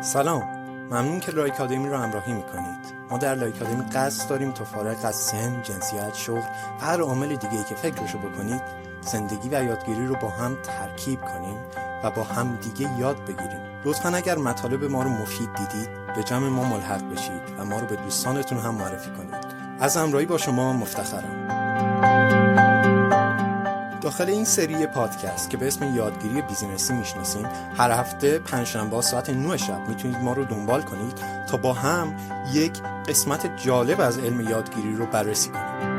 سلام، ممنون که لایکادمی رو همراهی میکنید. ما در لایکادمی قصد داریم تا فارغ از سن، جنسیت، شغل و هر عامل دیگه‌ای که فکرشو بکنید زندگی و یادگیری رو با هم ترکیب کنیم و با هم دیگه یاد بگیریم. لطفاً اگر مطالب ما رو مفید دیدید به جمع ما ملحق بشید و ما رو به دوستانتون هم معرفی کنید. از همراهی با شما مفتخرم. داخل این سری پادکست که به اسم یادگیری بیزینسی میشناسیم، هر هفته پنجشنبه ساعت 9 شب میتونید ما رو دنبال کنید تا با هم یک قسمت جالب از علم یادگیری رو بررسی کنیم.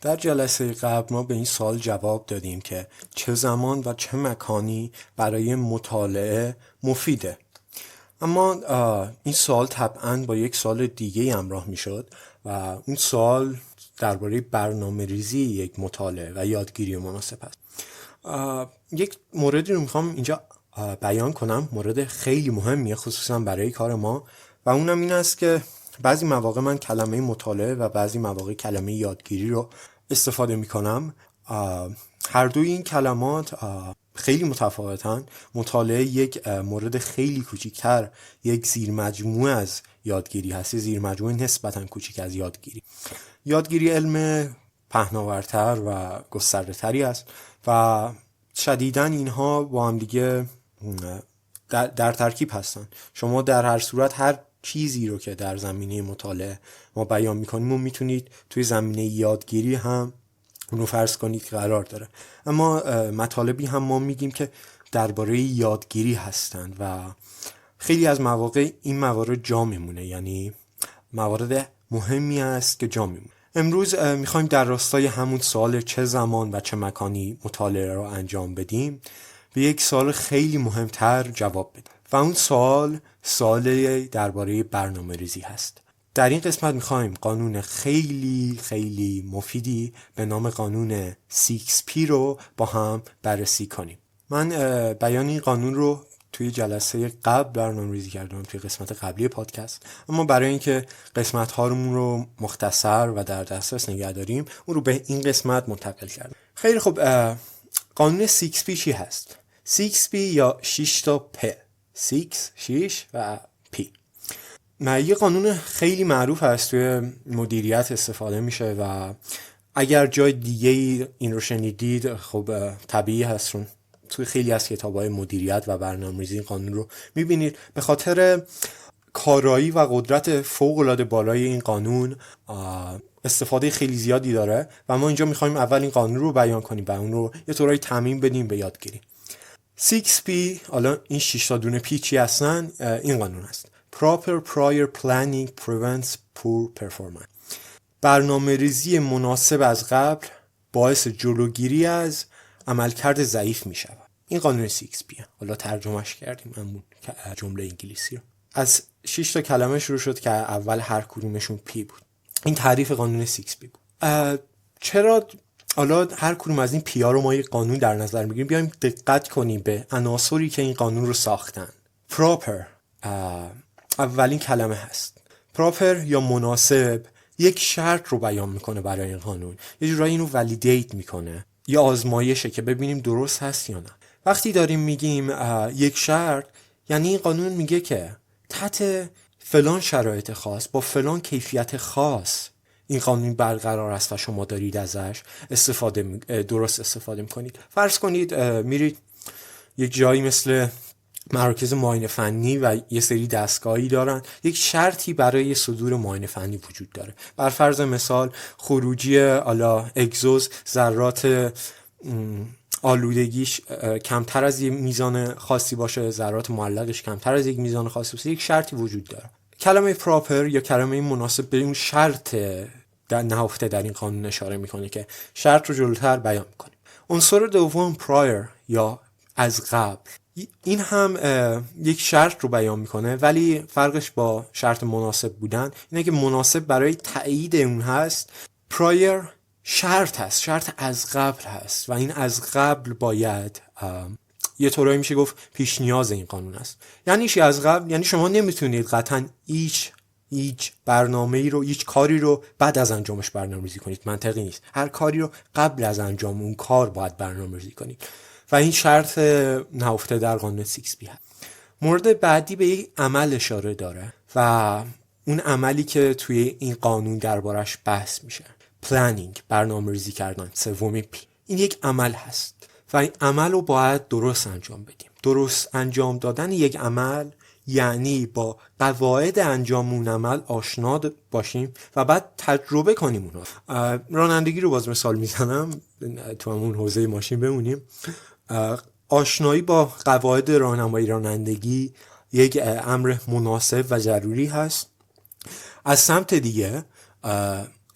در جلسه قبل ما به این سوال جواب دادیم که چه زمان و چه مکانی برای مطالعه مفیده. اما این سوال طبعاً با یک سوال دیگه همراه می شد و اون سوال درباره برنامه‌ریزی یک مطالعه و یادگیری مناسب است. یک موردی رو میخوام اینجا بیان کنم، مورد خیلی مهمیه خصوصاً برای کار ما، و اونم این است که بعضی مواقع من کلمه مطالعه و بعضی مواقع کلمه یادگیری رو استفاده میکنم. هر دوی این کلمات خیلی متفاوتن. مطالعه یک مورد خیلی کوچیکتر، یک زیر مجموعه از یادگیری هست، زیر مجموعه نسبتاً کوچیک از یادگیری. یادگیری علم پهناورتر و گسترده تری است و شدیداً اینها با هم دیگه در ترکیب هستن. شما در هر صورت هر چیزی رو که در زمینه مطالعه ما بیان میکنیم و میتونید توی زمینه یادگیری هم اونو فرض کنید که قرار داره. اما مطالبی هم ما میگیم که درباره یادگیری هستند و خیلی از مواقع این موارد جا میمونه، یعنی موارد مهمی است که جا میمونه. امروز میخوایم در راستای همون سوال چه زمان و چه مکانی مطالعه رو انجام بدیم به یک سوال خیلی مهمتر جواب بدیم و اون سوال درباره برنامه ریزی هست. در این قسمت میخوایم قانون خیلی خیلی مفیدی به نام قانون 6P رو با هم بررسی کنیم. من بیان این قانون رو توی جلسه قبل برنامه ریزی کردم، توی قسمت قبلی پادکست، اما برای اینکه قسمت هارمون رو مختصر و در دسترس نگه داریم اون رو به این قسمت منتقل کردم. خیلی خوب، قانون 6P چی هست؟ 6P یا 6 تا P، 6 و P. یه قانون خیلی معروف هست، توی مدیریت استفاده میشه و اگر جای دیگه این رو شنیدید خب طبیعی هست، چون توی خیلی از کتاب‌های مدیریت و برنامه‌ریزی این قانون رو میبینید. به خاطر کارایی و قدرت فوق‌العاده بالای این قانون استفاده خیلی زیادی داره و ما اینجا میخوایم اول این قانون رو بیان کنیم و اون رو یه طورایی تعمیم بدیم به یادگیری. 6P، حالا این 6 تا دونه P چی هستن؟ این قانون هست: Proper prior planning prevents poor performance. برنامه ریزی مناسب از قبل باعث جلوگیری از عملکرد ضعیف می شود. این قانون 6P. حالا ترجمهش کردیم همون جمله انگلیسی رو. از 6 تا کلمه شروع شد که اول هر کدومشون P بود. این تعریف قانون 6P بود. چرا حالا هر کدوم از این P ها رو ما یک قانون در نظر میگیریم؟ بیایم دقت کنیم به عناصری که این قانون رو ساختن. Proper اولین کلمه هست. Proper یا مناسب یک شرط رو بیان میکنه برای این قانون، یه جورایی اینو ولیدیت میکنه، یا آزمایشه که ببینیم درست هست یا نه. وقتی داریم میگیم یک شرط، یعنی این قانون میگه که تحت فلان شرایط خاص با فلان کیفیت خاص این قانون برقرار است و شما دارید ازش درست استفاده میکنید. فرض کنید میرید یک جایی مثل مراکز معاینه فنی و یه سری دستگاهی دارن، یک شرطی برای صدور معاینه فنی وجود داره. بر فرض مثال خروجی اگزوز، ذرات آلودگیش کمتر از یک میزان خاصی باشه، ذرات معلقش کمتر از یک میزان خاصی باشه، یک شرطی وجود داره. کلمه پراپر یا کلمه مناسب به اون شرط در نهفته در این قانون اشاره میکنه که شرط رو جلوتر بیان میکنیم. عنصر دوم پرایر یا از قبل. این هم یک شرط رو بیان میکنه، ولی فرقش با شرط مناسب بودن اینه که مناسب برای تایید اون هست. prior شرط هست، شرط از قبل هست و این از قبل باید یه طورایی میشه گفت پیش نیاز این قانون است. یعنی چی از قبل؟ یعنی شما نمیتونید قطعا هیچ برنامه‌ای رو، هیچ کاری رو بعد از انجامش برنامه‌ریزی کنید. منطقی نیست. هر کاری رو قبل از انجام اون کار باید برنامه‌ریزی کنید و این شرط نهفته در قانون 6B هست. مورد بعدی به یک عمل اشاره داره و اون عملی که توی این قانون دربارش بحث میشه، پلنینگ، برنامه‌ریزی کردن، سومی پی. این یک عمل هست و این عمل رو باید درست انجام بدیم. درست انجام دادن یک عمل یعنی با قواعد انجام اون عمل آشنا باشیم و بعد تجربه کنیم اونها. رانندگی رو باز مثال میزنم، تو همون حوزه ماشین بمونیم. آشنایی با قواعد راهنمایی رانندگی یک امر مناسب و ضروری هست. از سمت دیگه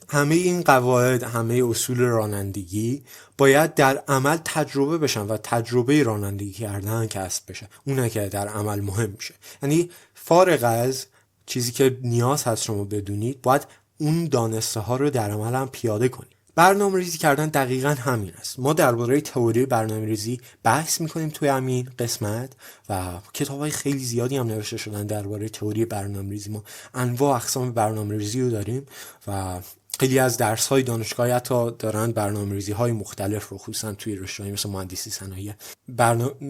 همه این قواعد، همه اصول رانندگی باید در عمل تجربه بشن و تجربه رانندگی کردن کسب بشه. اونه که در عمل مهم میشه. یعنی فارغ از چیزی که نیاز هست شما بدونید، باید اون دانسته ها رو در عمل هم پیاده کنید. برنامه‌ریزی کردن دقیقاً همین است. ما درباره تئوری برنامه‌ریزی بحث می‌کنیم توی همین قسمت و کتاب‌های خیلی زیادی هم نوشته شدن درباره تئوری برنامه‌ریزی. ما انواع اقسام برنامه‌ریزی رو داریم و خیلی از درس‌های دانشگاهی حتی دارن برنامه‌ریزی‌های مختلف رو، خصوصا توی رشته‌های مثل مهندسی صنایع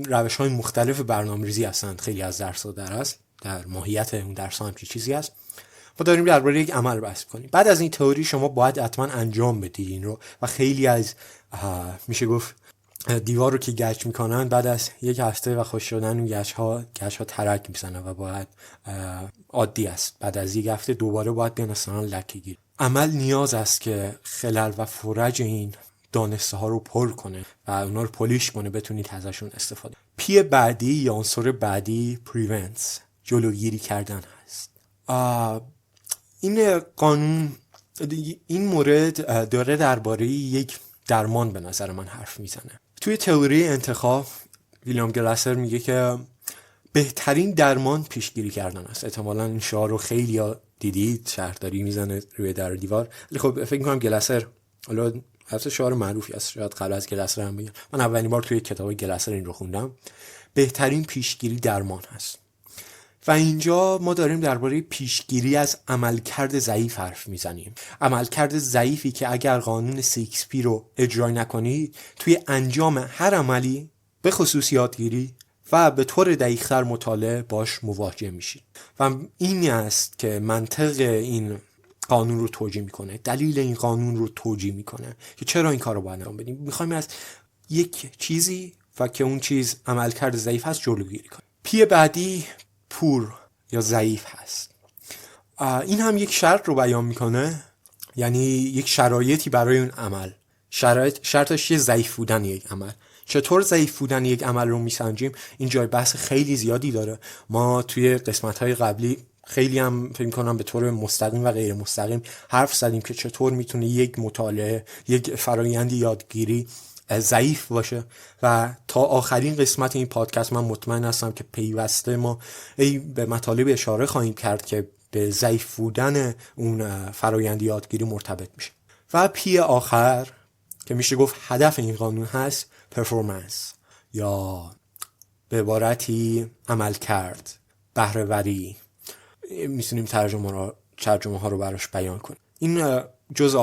روش‌های مختلف برنامه‌ریزی هستند. خیلی از درس‌ها در ماهیت اون درس‌ها هم چیزی هست. ما داریم درباره یک عمل بحث کنیم. بعد از این تئوری شما باید حتما انجام بدید این رو و خیلی از میشه گفت دیوار رو که گچ میکنن بعد از یک هفته و خوش شدن اون گچ ها ترک میزنن و باید عادی است. بعد از یک هفته دوباره باید بیان اصلا لکه گیر. عمل نیاز است که خلل و فرج این دانسته ها رو پر کنه و اونا رو پولیش کنه، بتونید ازشون استفاده. پی بعدی یا عنصر بعدی prevents، جلوگیری کردن هست. این قانون، این مورد داره درباره یک درمان به نظر من حرف میزنه. توی تئوری انتخاب ویلیام گلاسر میگه که بهترین درمان پیشگیری کردن است. احتمالاً این شعار رو خیلی دیدید، شهرداری میزنه روی در دیوار. ولی خب فکر میکنم گلاسر، حالا حتی شعار معروفی است، شاید قبل از گلاسر هم بگم، من اولین بار توی کتاب گلاسر این رو خوندم. بهترین پیشگیری درمان هست و اینجا ما داریم درباره پیشگیری از عملکرد ضعیف حرف میزنیم. عملکرد ضعیفی که اگر قانون 6P رو اجرا نکنید، توی انجام هر عملی به خصوص یادگیری و به طور دقیق‌تر مطالعه باش مواجه میشید و این است که منطق این قانون رو توجیه میکنه، دلیل این قانون رو توجیه میکنه که چرا این کار رو باید انجام بدیم. میخوایم از یک چیزی و که اون چیز عملکرد ضعیف هست جلوگیری کنیم. پی بعدی پور یا ضعیف هست. این هم یک شرط رو بیان میکنه، یعنی یک شرایطی برای اون عمل. شرطش یه ضعیف بودن یک عمل. چطور ضعیف بودن یک عمل رو میسنجیم؟ این جای بحث خیلی زیادی داره. ما توی قسمت‌های قبلی خیلی هم فکر می‌کنم به طور مستقیم و غیر مستقیم حرف زدیم که چطور میتونه یک مطالعه، یک فرآیند یادگیری ضعیف باشه و تا آخرین قسمت این پادکست من مطمئن هستم که پیوسته ما به مطالب اشاره خواهیم کرد که به ضعیف بودن اون فرآیند یادگیری مرتبط میشه. و پی آخر که میشه گفت هدف این قانون هست، پرفورمنس یا به عبارتی عمل کرد، بهره وری، میتونیم ترجمه ها رو براش بیان کنیم. این جزء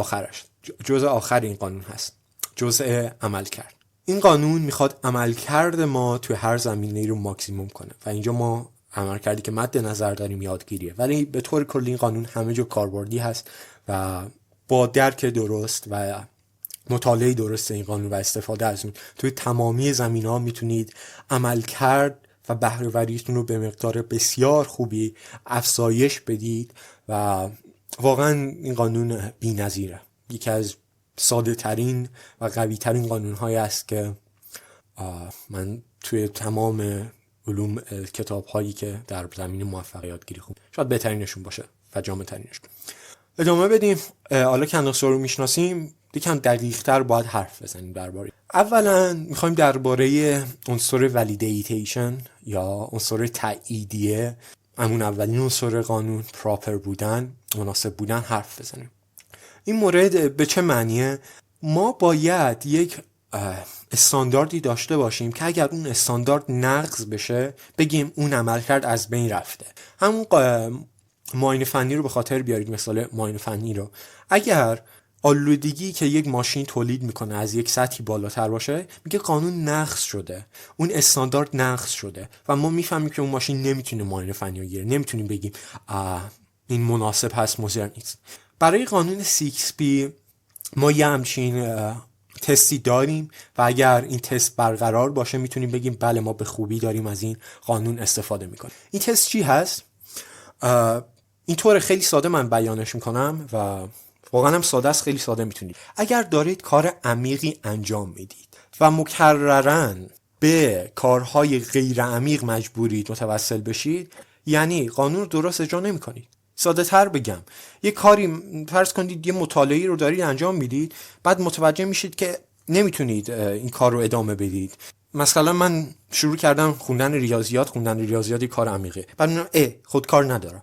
آخر این قانون هست، جزء عمل کرد. این قانون میخواد عمل کرد ما توی هر زمینه‌ای رو ماکسیموم کنه و اینجا ما عمل کردی که مد نظر داریم یادگیریه، ولی به طور کلی این قانون همه جا کاربردی هست و با درک درست و مطالعه درست این قانون و استفاده از اون توی تمامی زمینه‌ها میتونید عمل کرد و بهره وریتون رو به مقدار بسیار خوبی افزایش بدید و واقعا این قانون بی‌نظیره. یکی از ساده ترین و قوی ترین قانون هایی است که من توی تمام علوم کتاب هایی که در زمین موفقیت یادگیری خوندم شاید بهترینشون باشه و جامع ترینشون. ادامه بدیم. حالا که عناصر رو میشناسیم، یکم دقیق‌تر باید حرف بزنیم درباره. اولا میخوایم درباره عنصر ولیدیتیشن یا عنصر تاییدیه، همون اولین عنصر قانون، پراپر بودن، مناسب بودن حرف بزنیم. این مورد به چه معنیه؟ ما باید یک استانداردی داشته باشیم که اگر اون استاندارد نقض بشه بگیم اون عملکرد از بین رفته. همون معاینه فنی رو به خاطر بیارید، مثال معاینه فنی رو. اگر آلودگی که یک ماشین تولید میکنه از یک سطحی بالاتر باشه، میگه قانون نقض شده، اون استاندارد نقض شده و ما میفهمیم که اون ماشین نمیتونه معاینه فنی رو بگیره. نمیتونیم بگیم این مناسب هست، مضر نیست. برای قانون 6B ما یه همچین تستی داریم و اگر این تست برقرار باشه میتونیم بگیم بله ما به خوبی داریم از این قانون استفاده میکنیم. این تست چی هست؟ اینطور خیلی ساده من بیانش میکنم و واقعا هم ساده است، خیلی ساده میتونید. اگر دارید کار عمیقی انجام میدید و مکرراً به کارهای غیر عمیق مجبورید متوسل بشید، یعنی قانون رو درست اجرا نمیکنید. ساده تر بگم، یه کاری فرض کنید یه مطالعه‌ای رو دارید انجام میدید، بعد متوجه میشید که نمیتونید این کار رو ادامه بدید. مثلا من شروع کردم خوندن ریاضیات کار عمیقه، بعد میگم خودکار ندارم.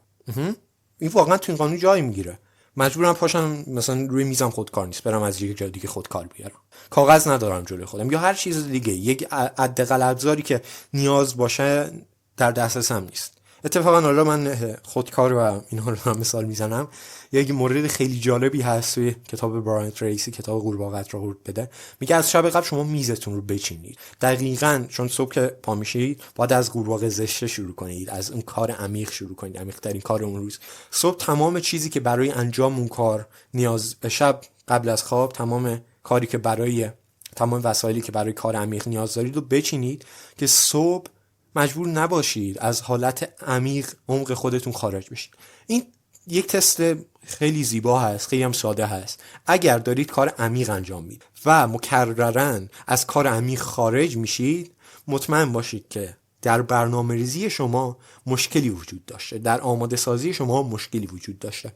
این واقعا تو این قانون جایی میگیره. مجبورم پاشم مثلا روی میزم خودکار نیست، برم از یک جای دیگه خودکار بیارم. کاغذ ندارم جلوی خودم یا هر چیز دیگه، یک حداقل ابزاری که نیاز باشه در دسترسم نیست. اتفاقا حالا من خودکار و اینها رو مثال میزنم. یک مورد خیلی جالبی هست توی کتاب برایان تریسی، کتاب قورباغه را قورت بده. میگه از شب قبل شما میزتون رو بچینید. دقیقاً چون صبح که پا میشید باید از قورباغه زشته شروع کنید، از اون کار عمیق شروع کنید، عمیق ترین کار اون روز. صبح تمام چیزی که برای انجام اون کار نیاز، شب قبل از خواب تمام کاری که برای تمام وسایلی که برای کار عمیق نیاز دارید رو بچینید که صبح مجبور نباشید از حالت عمیق عمق خودتون خارج بشید. این یک تست خیلی زیبا هست، خیلی هم ساده هست. اگر دارید کار عمیق انجام میدید و مکرراً از کار عمیق خارج میشید، مطمئن باشید که در برنامه‌ریزی شما مشکلی وجود داشته، در آماده سازی شما مشکلی وجود داشته.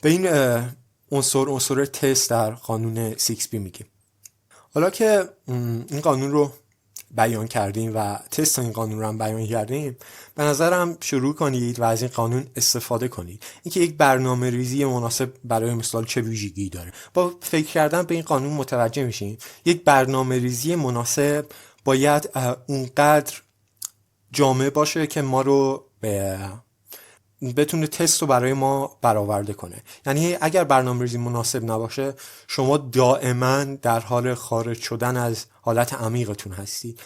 به این عنصر تست در قانون 6B میگیم. حالا که این قانون رو بیان کردیم و تست این قانون رو هم بیان کردیم، به نظرم شروع کنید و از این قانون استفاده کنید. اینکه یک برنامه ریزی مناسب برای مثال چه ویژگی داره. با فکر کردن به این قانون متوجه میشیم یک برنامه ریزی مناسب باید اونقدر جامع باشه که ما رو بتونه تست رو برای ما برآورده کنه. یعنی اگر برنامه‌ریزی مناسب نباشه، شما دائما در حال خارج شدن از حالت عمیقتون هستی.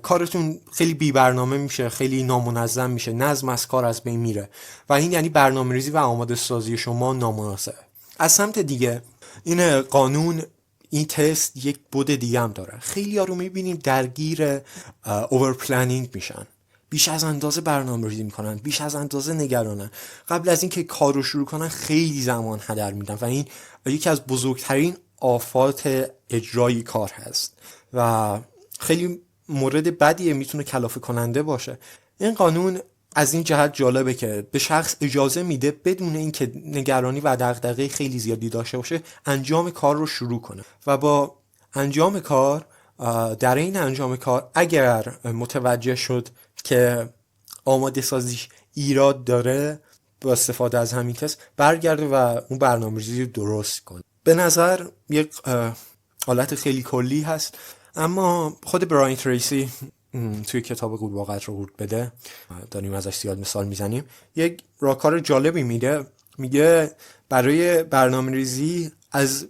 کارتون خیلی بی برنامه میشه، خیلی نامنظم میشه، نظم از کار از بین میره و این یعنی برنامه‌ریزی و آماده سازی شما نامناسبه. از سمت دیگه این قانون، این تست یک بود دیگه هم داره. خیلی ها رو میبینیم درگیر اوور پلنینگ میشن، بیش از اندازه برنامه‌ریزی میکنن، بیش از اندازه نگرانن، قبل از اینکه کار رو شروع کنن خیلی زمان هدر میدن و این یکی از بزرگترین آفات اجرای کار هست و خیلی مورد بدیه، میتونه کلافه کننده باشه. این قانون از این جهت جالبه که به شخص اجازه میده بدون اینکه نگرانی و دغدغه خیلی زیادی داشته باشه انجام کار رو شروع کنه و با انجام کار، در این انجام کار اگر متوجه شد که آماده سازیش ایراد داره، با استفاده از همین تست برگرده و اون برنامه‌ریزی رو درست کنه. به نظر یک حالت خیلی کلی هست، اما خود برایان تریسی توی کتاب قورباغه را قورت بده، داریم ازش زیاد مثال میزنیم، یک راهکار جالبی میگه برای برنامه‌ریزی از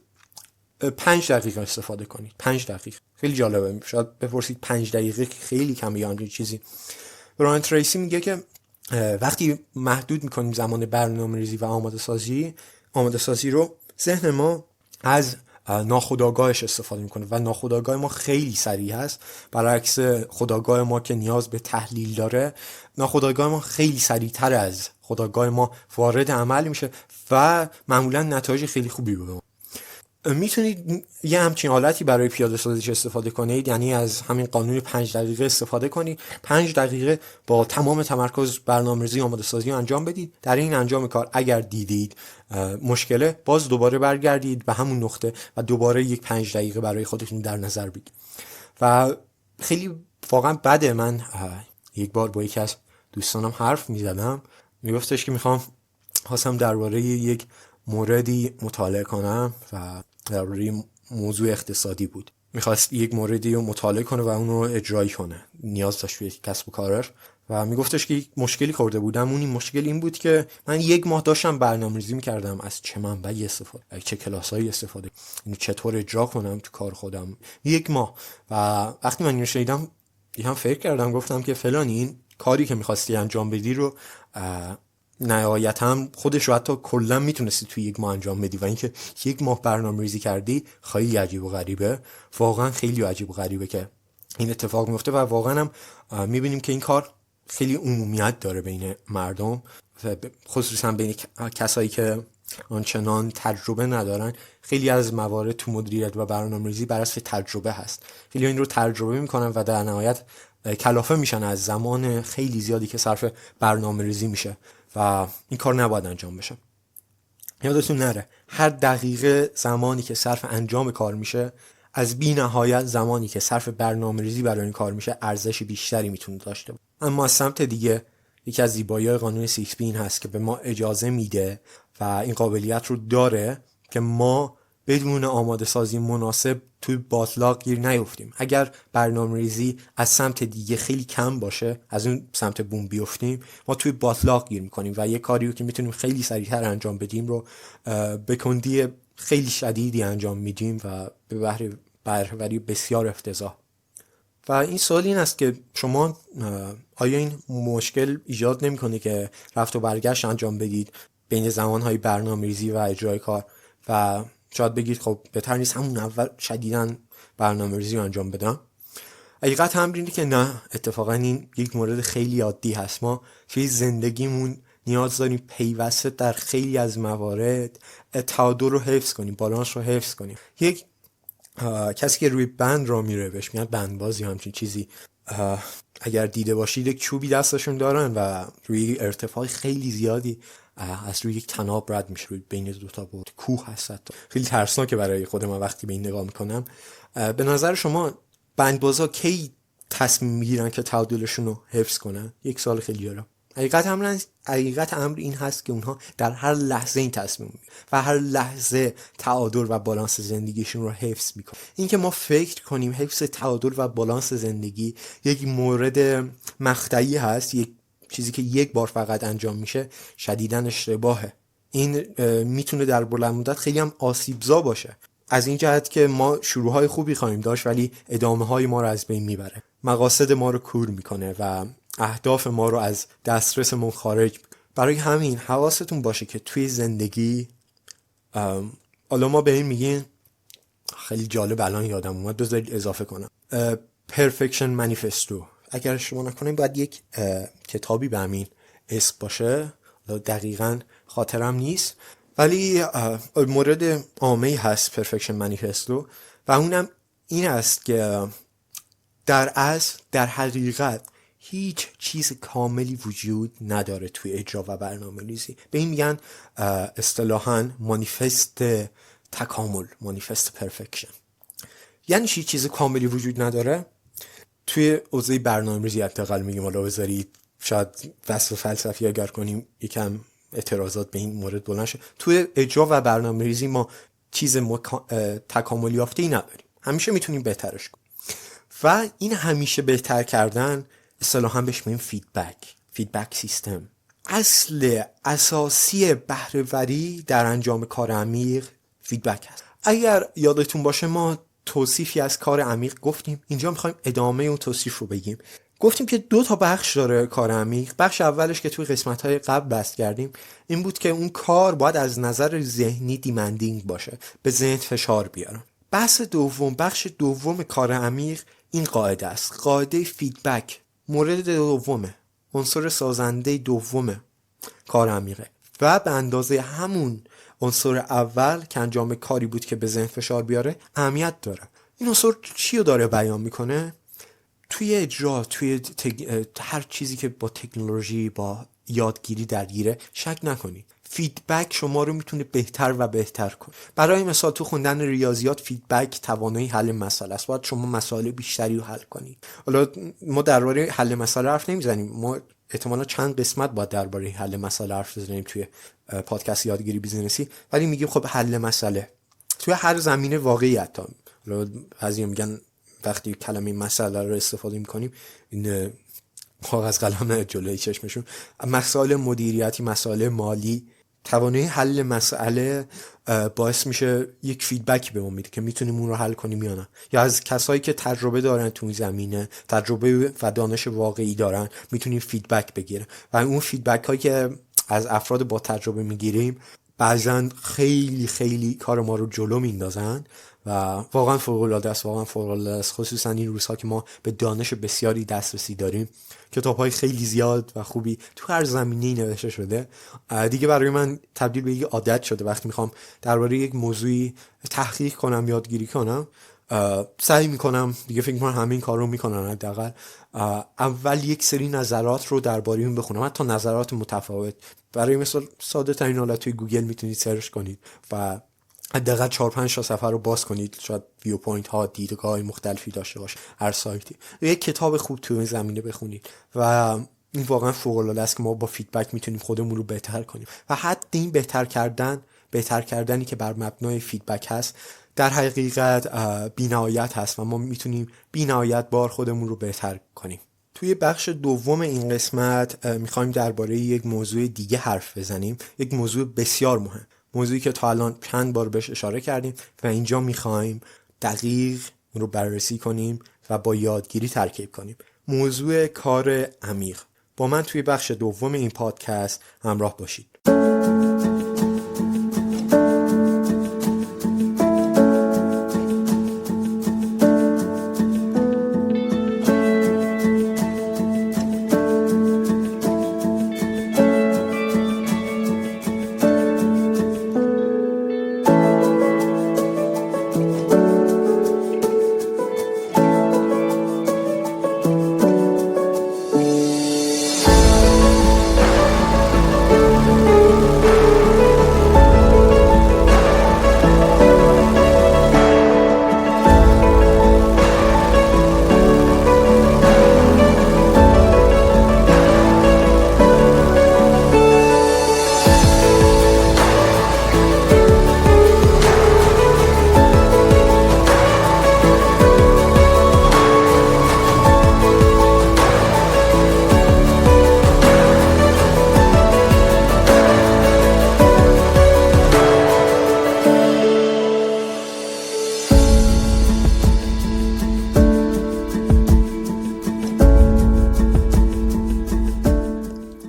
5 دقیقه استفاده کنید. 5 دقیقه خیلی جالبه. شاید بپرسید 5 دقیقه خیلی کمه یا همچین چیزی. برایان تریسی میگه که وقتی محدود میکنیم زمان برنامه‌ریزی و آماده سازی رو، ذهن ما از ناخودآگاهش استفاده میکنه و ناخودآگاه ما خیلی سریع هست، برعکس خودآگاه ما که نیاز به تحلیل داره. ناخودآگاه ما خیلی سریعتر از خودآگاه ما وارد عمل میشه و معمولا نتایج خیلی خوبی به ما. میتونید یه همچین حالتی برای پیاده سازیش استفاده کنید، یعنی از همین قانون 5 دقیقه استفاده کنید. 5 دقیقه با تمام تمرکز برنامه‌ریزی آماده سازی رو انجام بدید. در این انجام کار اگر دیدید مشکله، باز دوباره برگردید به همون نقطه و دوباره یک 5 دقیقه برای خودتون در نظر بگیرید. و خیلی واقعا بده، من یک بار با یکی از دوستانم حرف میزدم، میگفتش که خواستم درباره یک موردی مطالعه کنم و درباره موضوع اقتصادی بود. میخواست یک موردی رو مطالعه کنه و اون رو اجرایی کنه، نیاز داشت به کسب و کارش و میگفتش که یک مشکلی خورده بودم. اون مشکل این بود که من 1 ماه داشتم برنامه‌ریزی میکردم از چه منبعی استفاده، چه کلاسایی استفاده، اینو چطور اجرا کنم تو کار خودم. 1 ماه. و وقتی من اینو شنیدم دیدم فکر کردم، گفتم که فلانی این کاری که میخواستی انجام بدی رو نهایتا خودش رو حتی کلا میتونستی توی 1 ماه انجام بدی و اینکه 1 ماه برنامه‌ریزی کردی خیلی عجیب و غریبه. واقعا خیلی عجیب و غریبه که این اتفاق میفته و واقعا هم میبینیم که این کار خیلی عمومیت داره بین مردم و خصوصا بین کسایی که آنچنان تجربه ندارن. خیلی از موارد تو مدیریت و برنامه‌ریزی بر اساس تجربه هست. خیلی این رو تجربه میکنن و در نهایت کلافه میشن از زمان خیلی زیادی که صرف برنامه‌ریزی میشه و این کار نباید انجام بشه. یادتون نره هر دقیقه زمانی که صرف انجام کار میشه از بی نهایت زمانی که صرف برنامه‌ریزی برای این کار میشه ارزش بیشتری میتونه داشته باشه. اما از سمت دیگه یکی از زیبایی‌های قانون 6B این هست که به ما اجازه میده و این قابلیت رو داره که ما بدون آماده سازی مناسب توی باطلاق گیر نیفتیم. اگر برنامه‌ریزی از سمت دیگه خیلی کم باشه، از اون سمت بوم بیفتیم، ما توی باطلاق گیر میکنیم و یه کاری رو که میتونیم خیلی سریعتر انجام بدیم رو به کندی خیلی شدیدی انجام میدیم و به بهره‌وری بسیار افتضاح. و این سوال این است که شما آیا این مشکل ایجاد نمیکنه که رفت و برگشت انجام بدید بین زمانهای برنامه‌ریزی و اجرای کار و شاید بگید خب بهتر نیست همون اول شدیداً برنامه‌ریزی رو انجام بدم؟ حقیقت هم اینه که نه، اتفاقا این یک مورد خیلی عادی هست. ما توی زندگیمون نیاز داریم پیوسته در خیلی از موارد تعادل رو حفظ کنیم، بالانس رو حفظ کنیم. یک کسی که روی بند را میره بهش میگن بندباز یا همچین چیزی. اگر دیده باشید یک چوبی دستشون دارن و روی ارتفاع خیلی زیادی از روی یک طناب رد میشه، روی بین 2 تا بود کوه هست. خیلی ترسناکه برای خود من وقتی به این نگاه میکنم. به نظر شما بندبازا کی تصمیم میگیرن که تعادلشون رو حفظ کنن؟ 1 سال خیلی داره. حقیقت امر این هست که اونها در هر لحظه این تصمیم میگیرن و هر لحظه تعادل و بالانس زندگیشون رو حفظ میکنن. این که ما فکر کنیم حفظ تعادل و بالانس زندگی یک مورد مقطعی هست، یک چیزی که 1 بار فقط انجام میشه، شدیداً اشتباهه. این میتونه در بلند مدت خیلی هم آسیبزا باشه، از این جهت که ما شروعهای خوبی خواهیم داشت ولی ادامه های ما رو از بین میبره، مقاصد ما رو کور میکنه و اهداف ما رو از دسترسمون خارج میکنه. برای همین حواستون باشه که توی زندگی حالا ما به این میگیم، خیلی جالب الان یادم اومد بذارید اضافه کنم، Perfection Manifesto. اگر شما نکنید باید یک کتابی به همین اسم باشه، دقیقاً خاطرم نیست، ولی مورد عامه‌ای هست Perfection Manifesto و اونم این است که در اصل در حقیقت هیچ چیز کاملی وجود نداره توی اجرا و برنامه‌ریزی. به این میگن اصطلاحاً مانیفست تکامل، مانیفست پرفکشن. یعنی هیچ چیز کاملی وجود نداره. توی حوزه برنامه‌ریزی حداقل میگیم، حالا بذارید شاید وصف فلسفی اگر کنیم یکم اعتراضات به این مورد بلند شه. توی اجرا و برنامه‌ریزی ما چیز تکاملی یافته‌ای نداریم، همیشه میتونیم بهترش کنیم و این همیشه بهتر کردن اصطلاحاً بهش میگیم فیدبک سیستم. اصل اساسی بهره‌وری در انجام کار عمیق فیدبک هست. اگر یادتون باشه ما توصیفی از کار عمیق گفتیم، اینجا میخوایم ادامه اون توصیف رو بگیم. گفتیم که 2 تا بخش داره کار عمیق. بخش اولش که توی قسمت‌های قبل بحث کردیم این بود که اون کار باید از نظر ذهنی دیمندینگ باشه، به ذهن فشار بیاره. بخش دوم کار عمیق این قاعده است، قاعده فیدبک. مورد دومه، عنصر سازنده دومه کار عمیقه، و به اندازه همون عنصر اول که انجام کاری بود که به ذهن فشار بیاره اهمیت داره. این عنصر چی رو داره بیان میکنه؟ توی اجرا، توی هر چیزی که با تکنولوژی، با یادگیری درگیره، شک نکنید فیدبک شما رو میتونه بهتر و بهتر کنه. برای مثال تو خوندن ریاضیات فیدبک توانایی حل مسئله است. باید شما مسائل بیشتری رو حل کنید. حالا ما درباره حل مسئله حرف نمیزنیم، ما احتمالا چند قسمت باید درباره حل مسئله حرف بزنیم توی پادکست یادگیری بیزینسی، ولی میگیم خب حل مسئله توی هر زمینه واقعی. حتی بعضیا میگن وقتی کلمه مسئله رو استفاده میکنیم این کاغذ قلم جلوی چشمشون، مسائل مدیریتی، مسائل مالی، توانایی حل مسئله باعث میشه یک فیدبک به ما میده که میتونیم اون رو حل کنیم یا نه. یا از کسایی که تجربه دارن تو این زمینه، تجربه و دانش واقعی دارن، میتونیم فیدبک بگیریم و اون فیدبک هایی که از افراد با تجربه میگیریم بعضا خیلی خیلی کار ما رو جلو میندازن و واقعا فوق‌العاده است. خصوصا این روزها که ما به دانش بسیاری دسترسی داریم، کتاب‌های خیلی زیاد و خوبی تو هر زمینه‌ای نوشته شده. دیگه برای من تبدیل به یک عادت شده وقتی میخوام درباره یک موضوعی تحقیق کنم، یادگیری کنم، سعی میکنم، دیگه فکر میکنم همین کار رو میکنن حداقل، اول یک سری نظرات رو درباره اون بخونم، حتی نظرات متفاوت. برای مثال ساده ترین حالت توی گوگل میتونید سرچ کنید و حداقل 4-5 تا صفحه رو باز کنید، شاید ویو پوینت ها، دیدگاه های مختلفی داشته باشه هر سایتی. یک کتاب خوب توی این زمینه بخونید و این واقعا فوق العاده است که ما با فیدبک میتونیم خودمون رو بهتر کنیم. و حتی این بهتر کردنی که بر مبنای فیدبک هست در حقیقت بی‌نهایت هست و ما میتونیم بی‌نهایت بار خودمون رو بهتر کنیم. توی بخش دوم این قسمت میخوایم درباره یک موضوع دیگه حرف بزنیم، یک موضوع بسیار مهم، موضوعی که تا الان چند بار بهش اشاره کردیم و اینجا میخوایم دقیق رو بررسی کنیم و با یادگیری ترکیب کنیم. موضوع کار عمیق. با من توی بخش دوم این پادکست همراه باشید.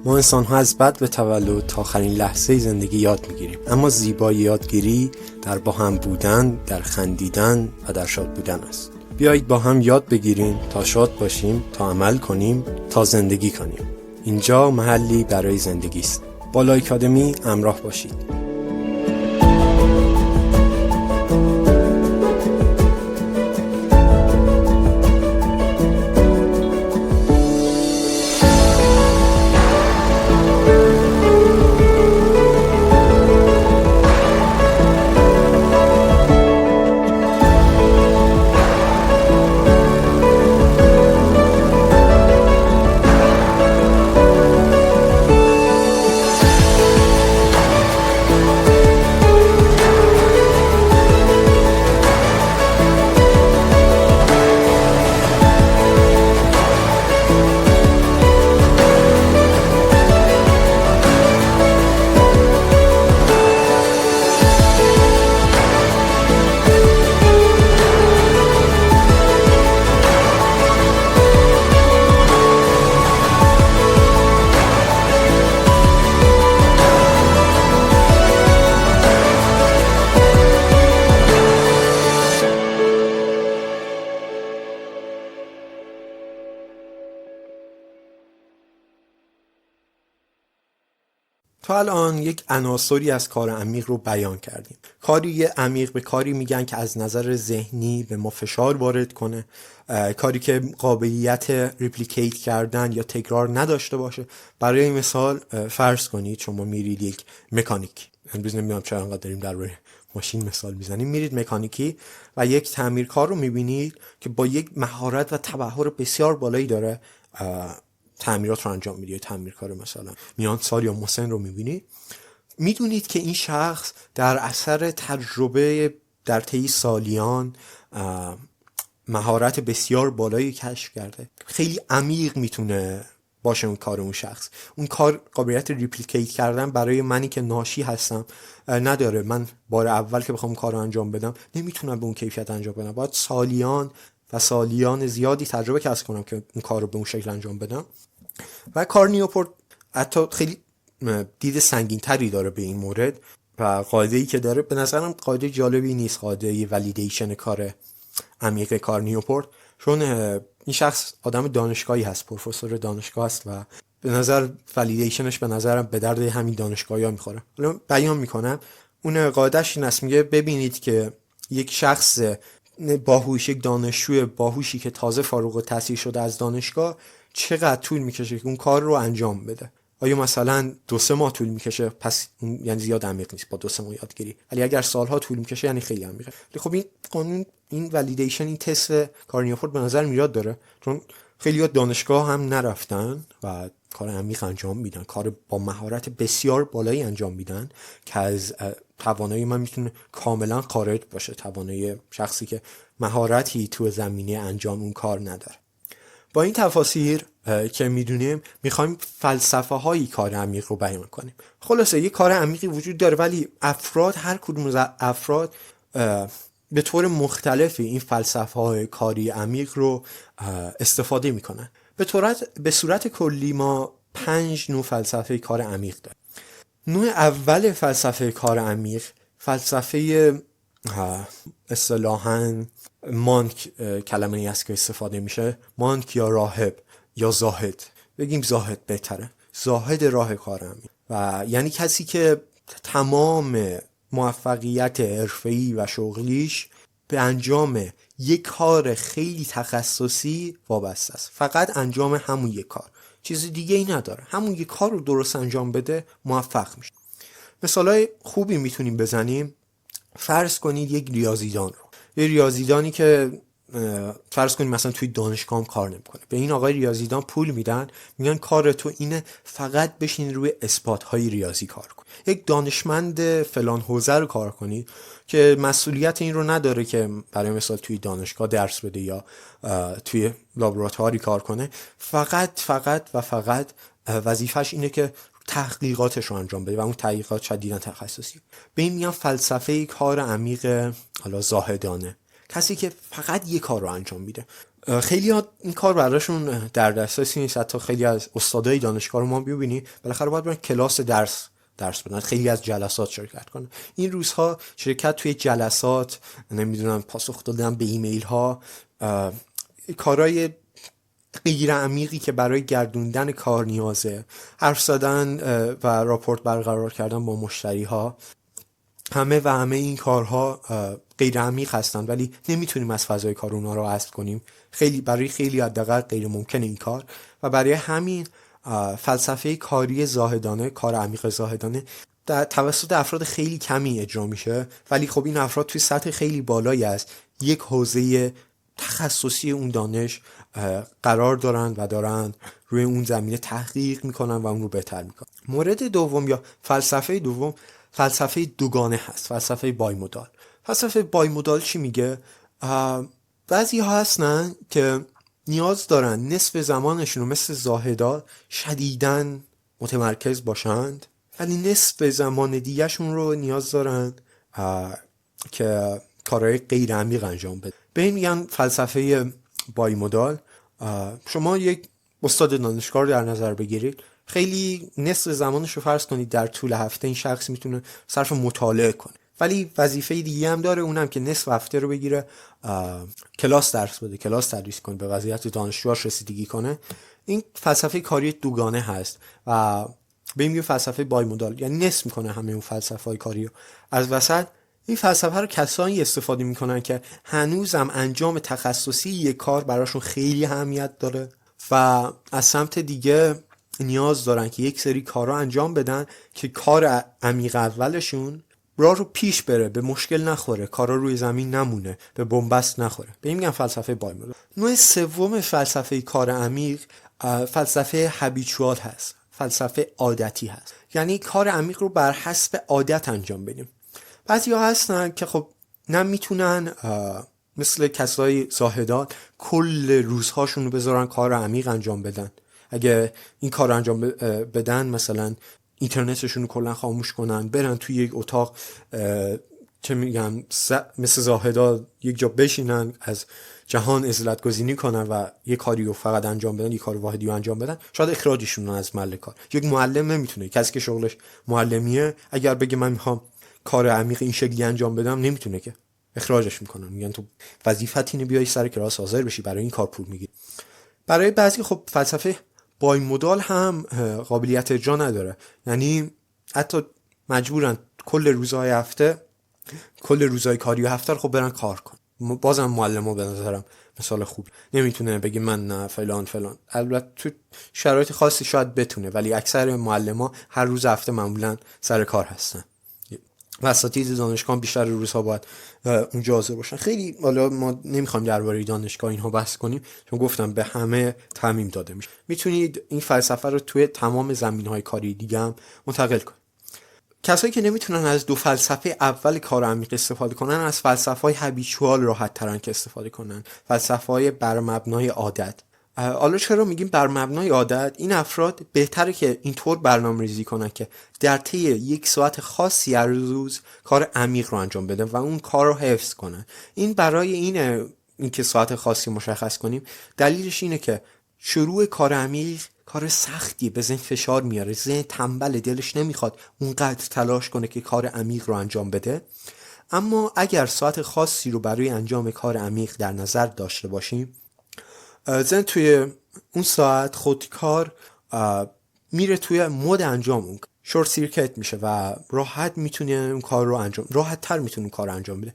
ما انسان ها از بد به تولد تا آخرین لحظه زندگی یاد میگیریم، اما زیبایی یادگیری در با هم بودن، در خندیدن و در شاد بودن است. بیایید با هم یاد بگیریم تا شاد باشیم، تا عمل کنیم، تا زندگی کنیم. اینجا محلی برای زندگی است. با لایکادمی همراه باشید. تا الان یک عناصری از کار عمیق رو بیان کردیم. کاری عمیق به کاری میگن که از نظر ذهنی به ما فشار وارد کنه، کاری که قابلیت ریپلیکیت کردن یا تکرار نداشته باشه. برای مثال فرض کنید شما میرید یک مکانیک، امروز نمیدونم چرا انقدر داریم در روی ماشین مثال میزنیم، میرید مکانیکی و یک تعمیرکار رو میبینید که با یک مهارت و تبحر بسیار بالایی داره تعمیرات رو انجام میده. تعمیرکار مثلا میان سال یا محسن رو میبینید، میدونید که این شخص در اثر تجربه در طی سالیان مهارت بسیار بالایی کشف کرده. خیلی عمیق میتونه باشه اون کار اون شخص. اون کار قابلیت ریپلیکیت کردن برای منی که ناشی هستم نداره. من بار اول که بخوام کار رو انجام بدم نمیتونم به اون کیفیت انجام بدم. باید سالیان و سالیان زیادی تجربه کسب کنم که اون کار رو به اون شکل انجام بدم. و کار نیوپورت حتی خیلی دید سنگین تری داره به این مورد و قاعده‌ای که داره به نظرم قاعده جالبی نیست، قاعده ولیدیشن کار عمیق کار نیوپورت، چون این شخص آدم دانشگاهی هست، پروفسور دانشگاه است و به نظر ولیدیشنش به نظرم به درد همین دانشگاهی‌ها میخوره. حالا بیان میکنم اون قاعده‌اش این است، میگه ببینید که یک شخص باهوش، یک دانشجوی باهوشی که تازه فارغ التحصیل شده از دانشگاه چقدر طول میکشه که اون کار رو انجام بده. آیا مثلا 2-3 ماه طول میکشه؟ پس یعنی زیاد عمیق نیست با 2-3 ماه یادگیری. ولی اگر سالها طول میکشه یعنی خیلی عمیقه. خب این قانون، این ولیدیشن، این تست کار نیوپورت به نظر میاد داره، چون خیلی دانشگاه هم نرفتن و کار عمیق انجام میدن، کار با مهارت بسیار بالایی انجام میدن که از توانایی من میتونه کاملا خارج باشه، توانایی شخصی که مهارتی تو زمینه انجام اون کار نداره. با این تفاسیر که میدونیم میخوایم فلسفه هایی کار عمیق رو بیان کنیم. خلاصه یک کار عمیقی وجود داره ولی افراد، هر کدوم از افراد به طور مختلفی این فلسفه های کاری عمیق رو استفاده میکنن. به صورت کلی ما 5 نوع فلسفه کار عمیق داریم. نوع اول فلسفه کار عمیق فلسفه اصطلاحاً مانک، کلمه ای است که استفاده میشه، مانک یا راهب یا زاهد. بگیم زاهد بهتره، زاهد راه کار عمیق، و یعنی کسی که تمام موفقیت حرفه‌ای و شغلیش به انجام یک کار خیلی تخصصی وابسته است. فقط انجام همون یک کار، چیز دیگه ای نداره. همون یک کار رو درست انجام بده موفق میشه. مثالای خوبی میتونیم بزنیم. فرض کنید یک ریاضیدان رو، یه ریاضیدانی که فرض کنید مثلا توی دانشگاه هم کار نمیکنه، به این آقای ریاضیدان پول میدن، میگن کار تو اینه فقط بشین روی اثبات های ریاضی کار کن. یک دانشمند فلان حوزه رو کار کنید که مسئولیت این رو نداره که برای مثال توی دانشگاه درس بده یا توی لابراتواری کار کنه، فقط وظیفش اینه که تحقیقاتش رو انجام بده و اون تحقیقات شدیداً تخصصی. به این میگن فلسفه کار عمیق حالا زاهدانه، کسی که فقط یک کار رو انجام میده. خیلی ها این کار براشون در دسترسی نیست. حتی خیلی از استادای دانشگاه رو ما ببینی بالاخره باید برن کلاس درس بدن، خیلی از جلسات شرکت کنن. این روزها شرکت توی جلسات، نمیدونم پاسخ دادن به ایمیل ها، کارهای غیر عمیقی که برای گردوندن کار نیازه، حرف زدن و راپورت برقرار کردن با مشتری ها، همه این کارها غیر عمیق هستن ولی نمیتونیم از فضای کار اونا رو حذف کنیم. برای خیلی حداقل غیر ممکنه این کار، و برای همین فلسفه کاری زاهدانه، کار عمیق زاهدانه در توسط افراد خیلی کمی اجرا میشه، ولی خب این افراد توی سطح خیلی بالایی از یک حوزه تخصصی اون دانش قرار دارن و دارن روی اون زمینه تحقیق میکنن و اون رو بهتر میکنن. مورد دوم یا فلسفه دوم فلسفه دوگانه هست، فلسفه بایمودال. فلسفه بایمودال چی میگه؟ بعضی ها هستن که نیاز دارن نصف زمانشون رو مثل زاهدا شدیداً متمرکز باشند، ولی نصف زمان دیگهشون رو نیاز دارن که کارهای غیر عمیق انجام بده. به این میگن فلسفه بایمودال. شما یک استاد دانشگاه رو در نظر بگیرید، خیلی نصف زمانش رو فرض کنید در طول هفته این شخص میتونه صرف مطالعه کنه، ولی وظیفه دیگه هم داره، اونم که نصف هفته رو بگیره کلاس درس بده، کلاس تدریس کنه، به وضعیت دانشجوهاش رسیدگی کنه. این فلسفه کاری دوگانه هست و ببینیم فلسفه بایمودال، یعنی نصف میکنه همه اون فلسفه‌های کاری رو. از وسط این فلسفه رو کسایی استفاده میکنن که هنوزم انجام تخصصی یک کار براشون خیلی اهمیت داره و از سمت دیگه نیاز دارن که یک سری کارا انجام بدن که کار عمیق اولشون راه رو پیش بره، به مشکل نخوره، کارا روی زمین نمونه، به بنبست نخوره. به این میگن فلسفه بایمودال. نوع سوم فلسفه کار عمیق فلسفه هابیچوال هست، فلسفه عادتی هست، یعنی کار عمیق رو بر حسب عادت انجام بدیم. بعضیا هستن که خب نمیتونن مثل کسای زاهدان کل روزهاشون رو بذارن کار عمیق انجام بدن. اگه این کار انجام بدن مثلا اینترنتشون رو کلا خاموش کنن، برن توی یک اتاق چه میگم مثل زاهدا یک جا بشینن، از جهان عزلت گزینی کنن و یک کاری رو فقط انجام بدن، یک کار واحدی رو انجام بدن، شاید اخراجشون از محل کار. یک معلم نمیتونه، کسی که شغلش معلمیه اگر بگه من میخوام کار عمیق این شکلی انجام بدم نمیتونه، که اخراجش میکنن، میگن تو وظیفت اینه بیای سر کلاس حاضر بشی، برای این کار پول میگیری. برای بعضی خب فلسفه بایمودال هم قابلیت اجرا نداره، یعنی حتی مجبورن کل روزهای کاری هفته رو خب برن کار کن. بازم معلم‌ها به نظرم مثال خوب نمیتونه بگه من نه فلان. البته تو شرایط خاصی شاید بتونه، ولی اکثر معلم‌ها هر روز هفته معمولا سر کار هستن و اساتید دانشگاه بیشتر روزها باید اونجا حاضر باشن. خیلی حالا ما نمیخوایم درباره دانشگاه اینها بحث کنیم، چون گفتم به همه تعمیم داده میشه. میتونید این فلسفه رو توی تمام زمینهای کاری دیگه هم منتقل کنید. کسایی که نمیتونن از دو فلسفه اول کار عمیق استفاده کنن، از فلسفه‌های هابیچوال راحت ترن که استفاده کنن، فلسفه‌های بر مبنای عادت. حالا چرا میگیم بر مبنای عادت؟ این افراد بهتره که اینطور برنامه‌ریزی کنن که در طی یک ساعت خاصی هر روز کار عمیق رو انجام بدن و اون کار رو حفظ کنن. این برای اینکه ساعت خاصی مشخص کنیم، دلیلش اینه که شروع کار عمیق کار سختی، به ذهن فشار میاره، ذهن تنبل، دلش نمیخواد اونقدر تلاش کنه که کار عمیق رو انجام بده. اما اگر ساعت خاصی رو برای انجام کار عمیق در نظر داشته باشیم، ذهن توی اون ساعت خودکار میره توی مود انجام، اون شورت سیرکت میشه و راحت میتونه اون کار رو انجام، راحت تر میتونه اون کار رو انجام بده.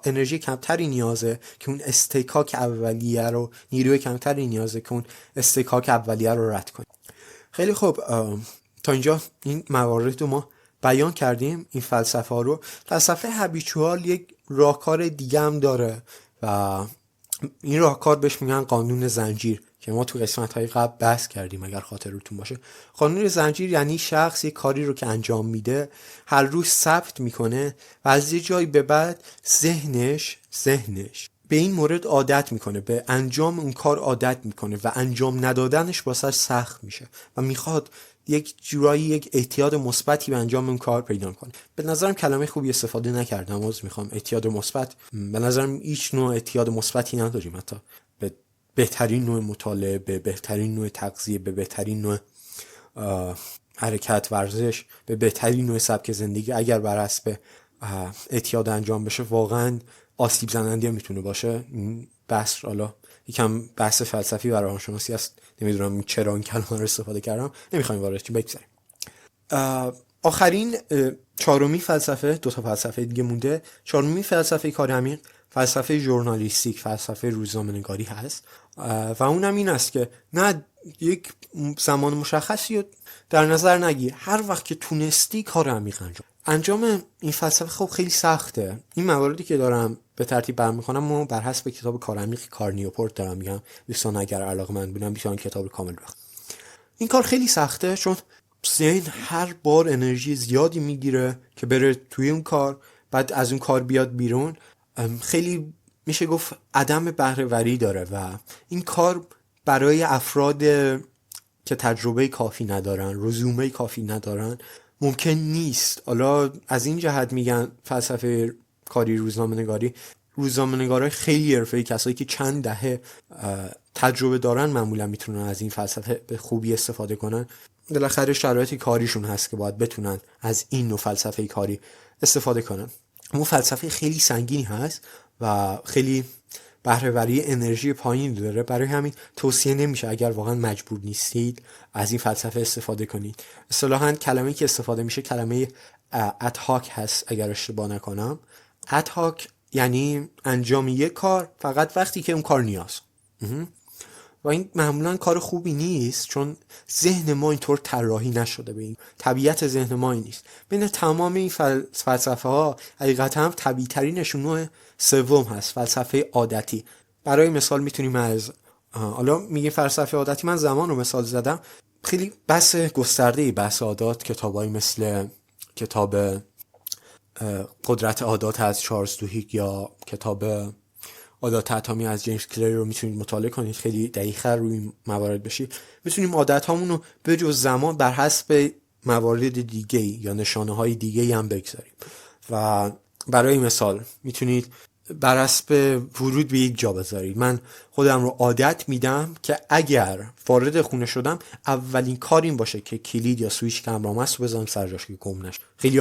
انرژی کمتری نیازه که اون استیکاک اولیه رو، نیروی کمتری نیازه که اون استیکاک اولیه رو رد کنه. خیلی خوب، تا اینجا این موارد رو ما بیان کردیم. این فلسفه ها رو، فلسفه هابیچوال یک راهکار دیگه هم داره و این راهکار بهش میگن قانون زنجیر که ما تو قسمت‌های قبل بحث کردیم اگر خاطرتون باشه. قانون زنجیر یعنی شخص یک کاری رو که انجام میده هر روز ثبت میکنه و از یه جایی به بعد ذهنش به این مورد عادت میکنه، به انجام اون کار عادت میکنه و انجام ندادنش واسش سخت میشه و میخواد یک جورایی یک اعتیاد مثبتی به انجام اون کار پیدا کنه. به نظرم کلمه خوبی استفاده نکردم، میخوام اعتیاد مثبت، به نظرم هیچ نوع اعتیاد مثبتی نداریم، حتی به بهترین نوع مطالعه، به بهترین نوع تغذیه، به بهترین نوع حرکت ورزش، به بهترین نوع سبک زندگی اگر بر حسب اعتیاد انجام بشه واقعا آسیب زننده میتونه باشه. این بحث حالا یکم بحث فلسفی و روانشناسی است، نمیدونم چرا این کلمه رو استفاده کردم، نمیخوایم وارد چیم، بگذاریم. آخرین چهارمی فلسفه، دو تا فلسفه دیگه مونده. چهارمی فلسفه کار عمیق فلسفه ژورنالیستیک، فلسفه روزنامه‌نگاری هست و اونم این است که نه یک زمان مشخصی رو در نظر نگیر، هر وقت که تونستی کار عمیق انجام این فلسفه خب خیلی سخته. این مواردی که دارم به ترتیب برمی کنم و بر حسب کتاب کار عمیق کار نیوپورت دارم میگم، دوستان اگر علاقه‌مند بودن بیان کتاب کامل بخونن. این کار خیلی سخته چون ذهن هر بار انرژی زیادی میگیره که بره توی اون کار، بعد از اون کار بیاد بیرون. خیلی میشه گفت عدم بهره‌وری داره و این کار برای افراد که تجربه کافی ندارن، رزومه کافی ندارن ممکن نیست. حالا از این جهت میگن فلسفه کاری روزنامه‌نگارای خیلی حرفه‌ای، کسایی که چند دهه تجربه دارن معمولا میتونن از این فلسفه به خوبی استفاده کنن. بالاخره شرایط کاریشون هست که باید بتونن از این نوع فلسفه کاری استفاده کنن. اما فلسفه خیلی سنگینی هست و خیلی بهره‌وری انرژی پایین داره. برای همین توصیه نمیشه اگر واقعا مجبور نیستید از این فلسفه استفاده کنید. اصطلاحاً کلمه‌ای که استفاده میشه کلمه ادهاک هست اگر اشتباه نکنم. ادهاک یعنی انجام یک کار فقط وقتی که اون کار نیاز. و این معمولا کار خوبی نیست، چون ذهن ما اینطور طراحی نشده. به این طبیعت ذهن ما این نیست. بین تمام این فلسفه ها حقیقتا هم طبیعی ترینشون نوع سوم هست، فلسفه عادتی. برای مثال میتونیم از حالا میگه فلسفه عادتی، من زمان رو مثال زدم، خیلی بحث گسترده بحث عادات، کتابایی مثل کتاب قدرت عادات از چارلز دوهیگ یا کتاب عادات اتمی از جیمز کلیر رو میتونید مطالعه کنید، خیلی دقیق‌تر روی این موارد بشید. میتونیم عادت هامون رو به جز زمان بر حسب موارد دیگه یا نشانه های دیگه هم بگذاریم. و برای مثال میتونید بر حسب ورود به یک جا بذارید. من خودم رو عادت میدم که اگر وارد خونه شدم اولین کار این باشه که کلید یا سویچ کمرام است رو بذارم سر جاش که گم نشه. خیلی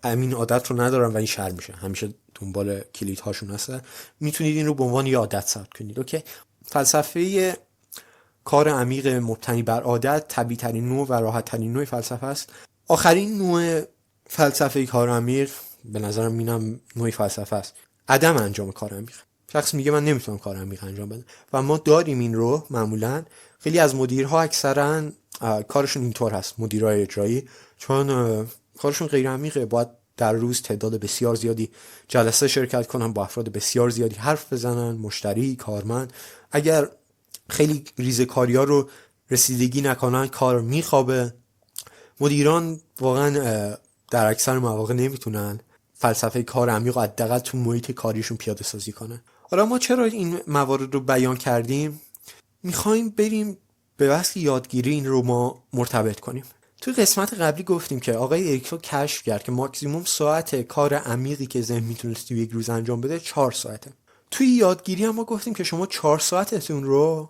این عادت رو ندارم و این شر میشه، همیشه دنبال کلید هاشون هستن. میتونید این رو به عنوان یه عادت ثبت کنید. اوکی، فلسفه کار عمیق مبتنی بر عادت طبیعی ترین نوع و راحت ترین نوع فلسفه است. آخرین نوع فلسفه کار عمیق به نظرم اینم نوع فلسفه است، عدم انجام کار عمیق. شخص میگه من نمیتونم کار عمیق انجام بدم و ما داریم این رو. معمولا خیلی از مدیرها اکثرا کارشون اینطور هست، مدیرای اجرایی، چون کارشون غیر عمیقه، باید در روز تعداد بسیار زیادی جلسه شرکت کنن، با افراد بسیار زیادی حرف بزنن، مشتری، کارمند. اگر خیلی ریزکاری‌ها رو رسیدگی نکنن کار میخوابه. مدیران واقعا در اکثر مواقع نمیتونن فلسفه کار عمیق رو حداقل تو محیط کاریشون پیاده سازی کنن. حالا ما چرا این موارد رو بیان کردیم؟ میخوایم بریم به بحث یادگیری این رو ما مرتبط کنیم. توی قسمت قبلی گفتیم که آقای اریکسون کشف کرد که ماکسیموم ساعت کار عمیقی که ذهن میتونه توی یک روز انجام بده 4 ساعته. توی یادگیری هم ما گفتیم که شما 4 ساعتتون رو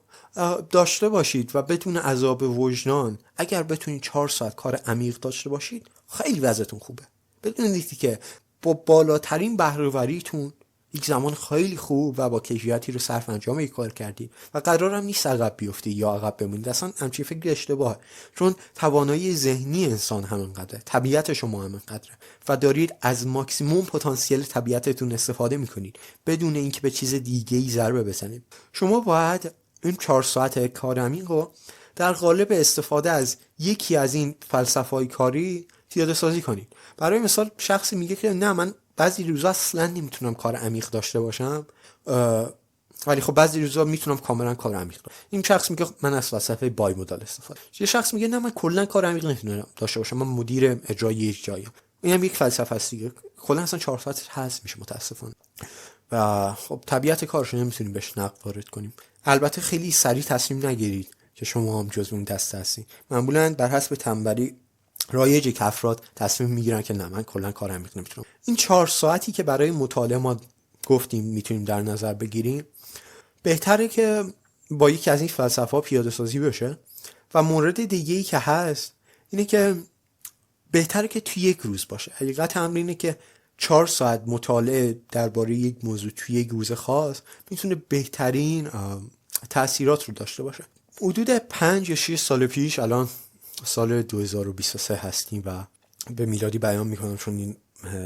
داشته باشید و بدون عذاب وجدان اگر بتونید 4 ساعت کار عمیق داشته باشید خیلی وضعتون خوبه. بدونید که با بالاترین بهره‌وریتون یک زمان خیلی خوب و با کیفیتی رو صرف انجام یک کار کردید و قرارم نیست عقب بیفتید یا عقب بمونید. اصلا همچین فکر اشتباهه، چون توانایی ذهنی انسان همینقدره، طبیعت شما همینقدره و دارید از ماکسیموم پتانسیل طبیعتتون استفاده میکنید بدون اینکه به چیز دیگه‌ای ضربه بزنید. شما باید این 4 ساعت کار عمیق رو در قالب استفاده از یکی از این فلسفه‌های کاری پیاده سازی کنید. برای مثال شخصی میگه که نه من بعضی روزا اصلا نمیتونم کار عمیق داشته باشم، ولی خب بعضی روزا میتونم کاملا کار عمیق داشته باشم. این شخص میگه من از فلسفه بای مدال استفاده. یه شخص میگه نه من کلا کار عمیق نمیتونم داشته باشم، من مدیر اجرایی یک جاییم. اینم یک فلسفه است دیگه. کلا اصلا 4 ساعت هست میشه متاسفانه. و خب طبیعت کارش نمیتونیم بهش نقد وارد کنیم. البته خیلی سریع تصمیم نگیرید که شما هم جزو اون دسته هستید. معمولا بر حسب تنبلی رایجه که افراد تصمیم میگیرن که نه من کلا کار عمیق نمیتونم. این 4 ساعتی که برای مطالعه ما گفتیم میتونیم در نظر بگیریم، بهتره که با یکی از این فلسفه‌ها پیاده سازی بشه. و مورد دیگه‌ای که هست اینه که بهتره که توی یک روز باشه. حقیقت امر اینه که 4 ساعت مطالعه درباره یک موضوع توی یک روز خاص میتونه بهترین تأثیرات رو داشته باشه. حدود 5 یا 6 سال پیش، الان سال 2023 هستیم و به میلادی بیان میکنم چون این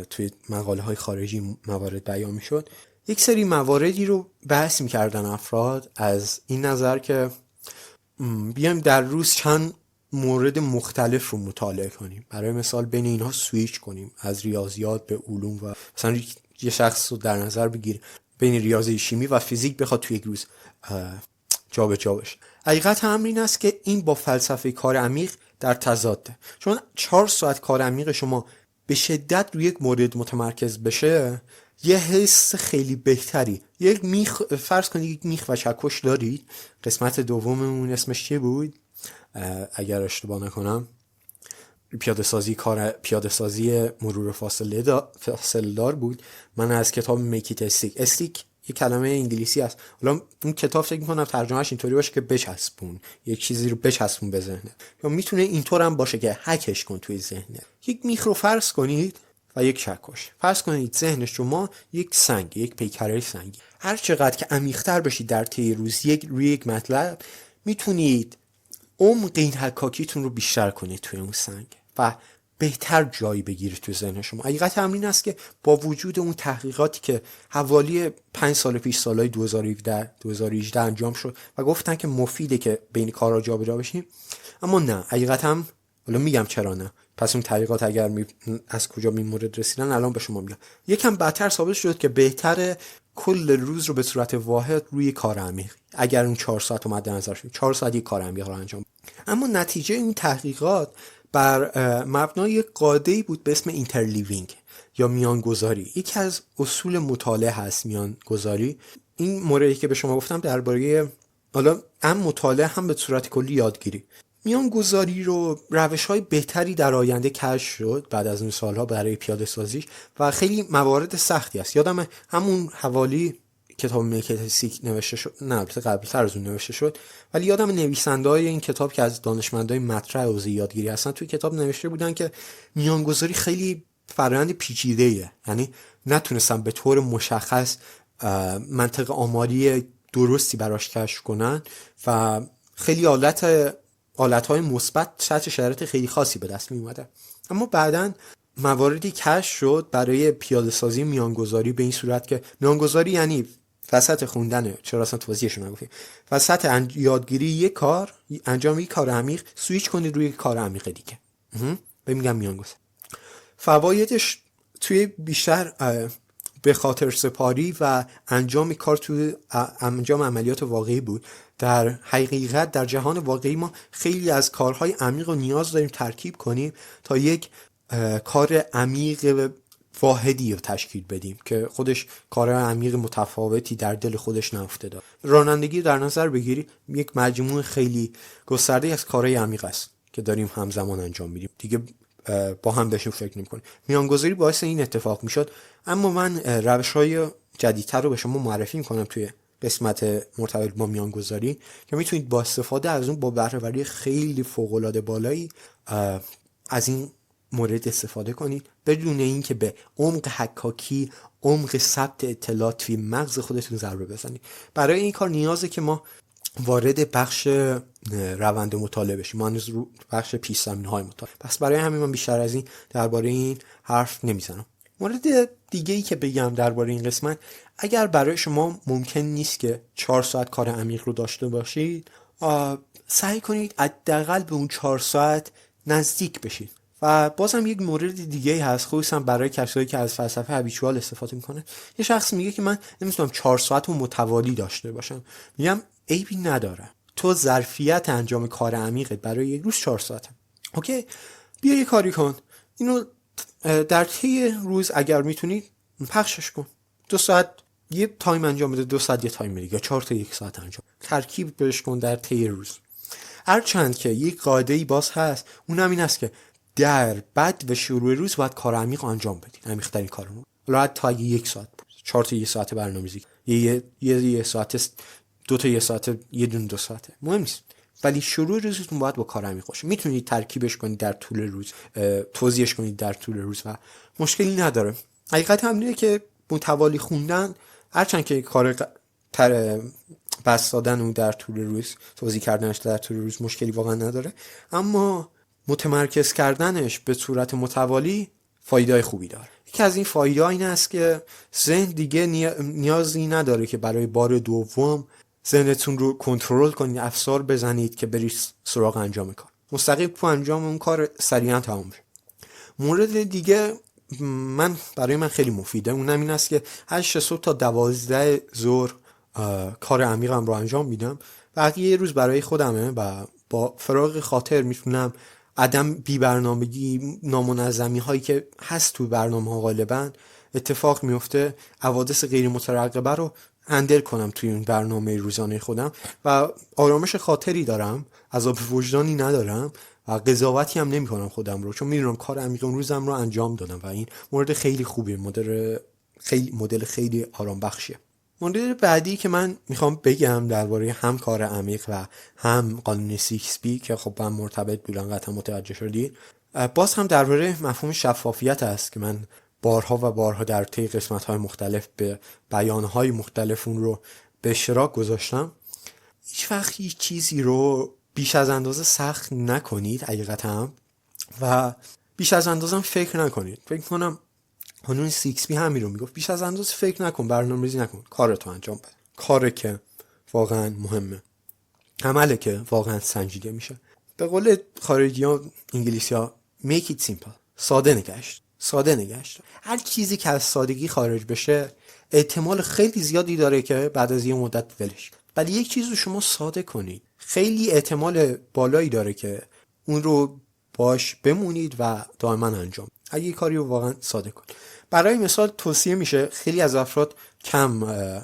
توی مقاله های خارجی موارد بیان میشد، یک سری مواردی رو بحث میکردن افراد از این نظر که بیایم در روز چند مورد مختلف رو مطالعه کنیم. برای مثال بین اینها سویچ کنیم از ریاضیات به علوم و مثلا یه شخص رو در نظر بگیر بین ریاضی، شیمی و فیزیک بخواد توی یک روز جا به جا بشه. حقیقت امر این است که این با فلسفه کار عمیق در تضاده، چون 4 ساعت کار عمیق شما به شدت روی یک مورد متمرکز بشه یه حس خیلی بهتری. یک میخ فرض کنید یک میخ و چکش دارید. قسمت دوممون اسمش چی بود؟ اگر اشتباه نکنم پیاده سازی مرور فاصله دار بود. من از کتاب میکیت استیک یه کلمه انگلیسی است. حالا اون کتاب فکر می‌کنم ترجمهش اینطوری باشه که بچسبون، یک چیزی رو بچسبون به ذهنت، یا میتونه اینطور هم باشه که هکش کن توی ذهنت. یک میخ رو فرض کنید و یک چکش. فرض کنید ذهن شما یک پیکره سنگی. هر چقدر که عمیق‌تر بشید در طی روز روی یک مطلب، میتونید عمق این حکاکیتون رو بیشتر کنید توی اون سنگ و بهتر جایی بگیرید تو ذهن شما. حقیقت همین است که با وجود اون تحقیقاتی که حوالی 5 سال پیش، سالهای 2018 انجام شد و گفتن که مفیده که بین کارها جابجا بشیم، اما نه، حقیقت هم حالا میگم چرا نه. پس اون تحقیقات اگر از کجا به این مورد رسیدن الان به شما میگم. یکم بدتر ثابت شد که بهتره کل روز رو به صورت واحد روی کار عمیق، اگر اون 4 ساعت رو مد نظر شد 4 ساعت یک کار عمیق رو انجام. اما نتیجه این تحقیقات بر مبنای قاعده‌ای بود به اسم اینترلیوینگ یا میانگذاری. یکی از اصول مطالعه هست میانگذاری. این موردی که به شما گفتم درباره حالا هم مطالعه هم به صورت کلی یادگیری. میانگذاری رو روش‌های بهتری در آینده کشف شد بعد از اون سالها برای پیاده سازیش و خیلی موارد سختی است. یادم همون حوالی کتاب ملکیت سیک نوشته شد، نه البته قبل‌تر از اون نوشته شد، ولی یادم نویسنده‌های این کتاب که از دانشمندای مطرح حوزه یادگیری هستن توی کتاب نوشته بودن که میانگذاری خیلی فرآیند پیچیده‌ایه، یعنی نتونستن به طور مشخص منطق آماری درستی براش کشف کنن و خیلی حالتهای مثبت تحت شرایط خیلی خاصی به دست می اومدن. اما بعداً مواردی کشف شد برای پیاده سازی میانگذاری به این صورت که میانگذاری یعنی وسط خوندن، چرا اصلا توضیحش نگفتیم، وسط یادگیری یک کار، انجام یک کار عمیق، سویچ کنید روی کار عمیق دیگه. میگم میانگذاری. فوایدش توی بیشتر به خاطر سپاری و انجام کار توی انجام عملیات واقعی بود. در حقیقت در جهان واقعی ما خیلی از کارهای عمیق رو نیاز داریم ترکیب کنیم تا یک کار عمیق واحدی رو تشکیل بدیم که خودش کار عمیق متفاوتی در دل خودش نهفته. رانندگی در نظر بگیری، یک مجموعه خیلی گسترده از کارهای عمیق است که داریم همزمان انجام میدیم دیگه، با هم بهشون فکر نمی‌کنیم. میانگذاری باعث این اتفاق میشد. اما من روش‌های جدیدتر رو به شما معرفی می‌کنم توی قسمت مرتبط با میانگذاری که میتونید با استفاده از اون با بهره‌وری خیلی فوق‌العاده بالایی از این مورد استفاده کنید بدون اینکه به عمق حکاکی، عمق ثبت اطلاعات توی مغز خودتون ضربه بزنید. برای این کار نیازه که ما وارد بخش روند مطالعه بشیم. ما هنوز رو بخش پیش زمینه‌های مطالعه. پس برای همین من بیشتر از این درباره این حرف نمیزنم. مورد دیگه‌ای که بگم درباره این قسمت، اگر برای شما ممکن نیست که 4 ساعت کار عمیق رو داشته باشید، سعی کنید حداقل به اون 4 ساعت نزدیک بشید. و بازم یک مورد دیگه هست، خصوصا برای کسایی که از فلسفه هابیچوال استفاده میکنه. یه شخص میگه که من نمیتونم 4 ساعت رو متوالی داشته باشم. میگم عیبی نداره، تو ظرفیت انجام کار عمیقت برای یک روز 4 ساعته. اوکی، بیا یه کاری کن، اینو در طی روز اگر میتونی پخشش کن. 2 ساعت یه تایم انجام بده، 2 ساعت یه تایم دیگه، 4 تا 1 ساعت انجام. ترکیب بهش کن در طی روز. هرچند که یک قاعده‌ای باز هست، اونم این است که در بعد و شروع روز باید کار عمیق انجام بدین، عمیق‌ترین کارو. حالا تا اگه 1 ساعت بود، 4 تا 1 ساعت برنامه‌ریزی، یه ساعت، 2 تا 1 ساعت، یه دونه 2 ساعته، مهم نیست. ولی شروع روزتون باید با کار عمیق باشه. میتونید ترکیبش کنید در طول روز، توزیعش کنید در طول روز و مشکلی نداره. حقیقت هم اینه که متوالی خوندن، هرچند که کار بس دادن اون در طول روز، توزیع کردنش در طول روز مشکلی واقعا نداره، اما متمرکز کردنش به صورت متوالی فایده خوبی داره. یکی از این فایده این است که ذهن دیگه نیازی نداره که برای بار دوم ذهنتون رو کنترل کنید، افسار بزنید که برید سراغ انجام کار. مستقیم تو انجام اون کار سریعا تمام میشه. مورد دیگه برای من خیلی مفیده، اونم این است که 8 صبح تا 12 ظهر کار عمیقم رو انجام میدم. بقیه روز برای خودمه و با فراغ خاطر میتونم عدم بی برنامگی، نامنظمی هایی که هست تو برنامه ها غالبا اتفاق میفته، حوادث غیر مترقبه رو هندل کنم توی اون برنامه روزانه خودم و آرامش خاطری دارم، عذاب وجدانی ندارم و قضاوتی هم نمی کنم خودم رو، چون میدونم کار عمیق اون روزم رو انجام دادم و این مورد خیلی خوبیه، مدل خیلی آرام بخشیه. مورد بعدی که من میخوام بگم درباره هم کار عمیق و هم قانون 6B که خب با مرتبط بودن، قطعا متوجه شدید، باز هم درباره مفهوم شفافیت است که من بارها و بارها در طی قسمت‌های مختلف به بیان‌های مختلف اون رو به اشتراک گذاشتم. هیچ وقت هیچ چیزی رو بیش از اندازه سخت نکنید حقیقتا، و بیش از اندازه فکر نکنید. فکر کنم قانون 6B همین رو میگفت، بیش از اندازه فکر نکن، برنامه‌ریزی نکن، کارتو انجام بده. کاره که واقعا مهمه، عمله که واقعا سنجیده میشه. به قول خارجی‌ها انگلیسی‌ها make it simple، ساده نگشت. هر چیزی که از سادگی خارج بشه احتمال خیلی زیادی داره که بعد از یه مدت ولش، ولی یک چیز رو شما ساده کنید خیلی احتمال بالایی داره که اون رو باش بمونید و دائما انجام. اگه یه کاری رو واقعا ساده کنید، برای مثال توصیه میشه، خیلی از افراد کم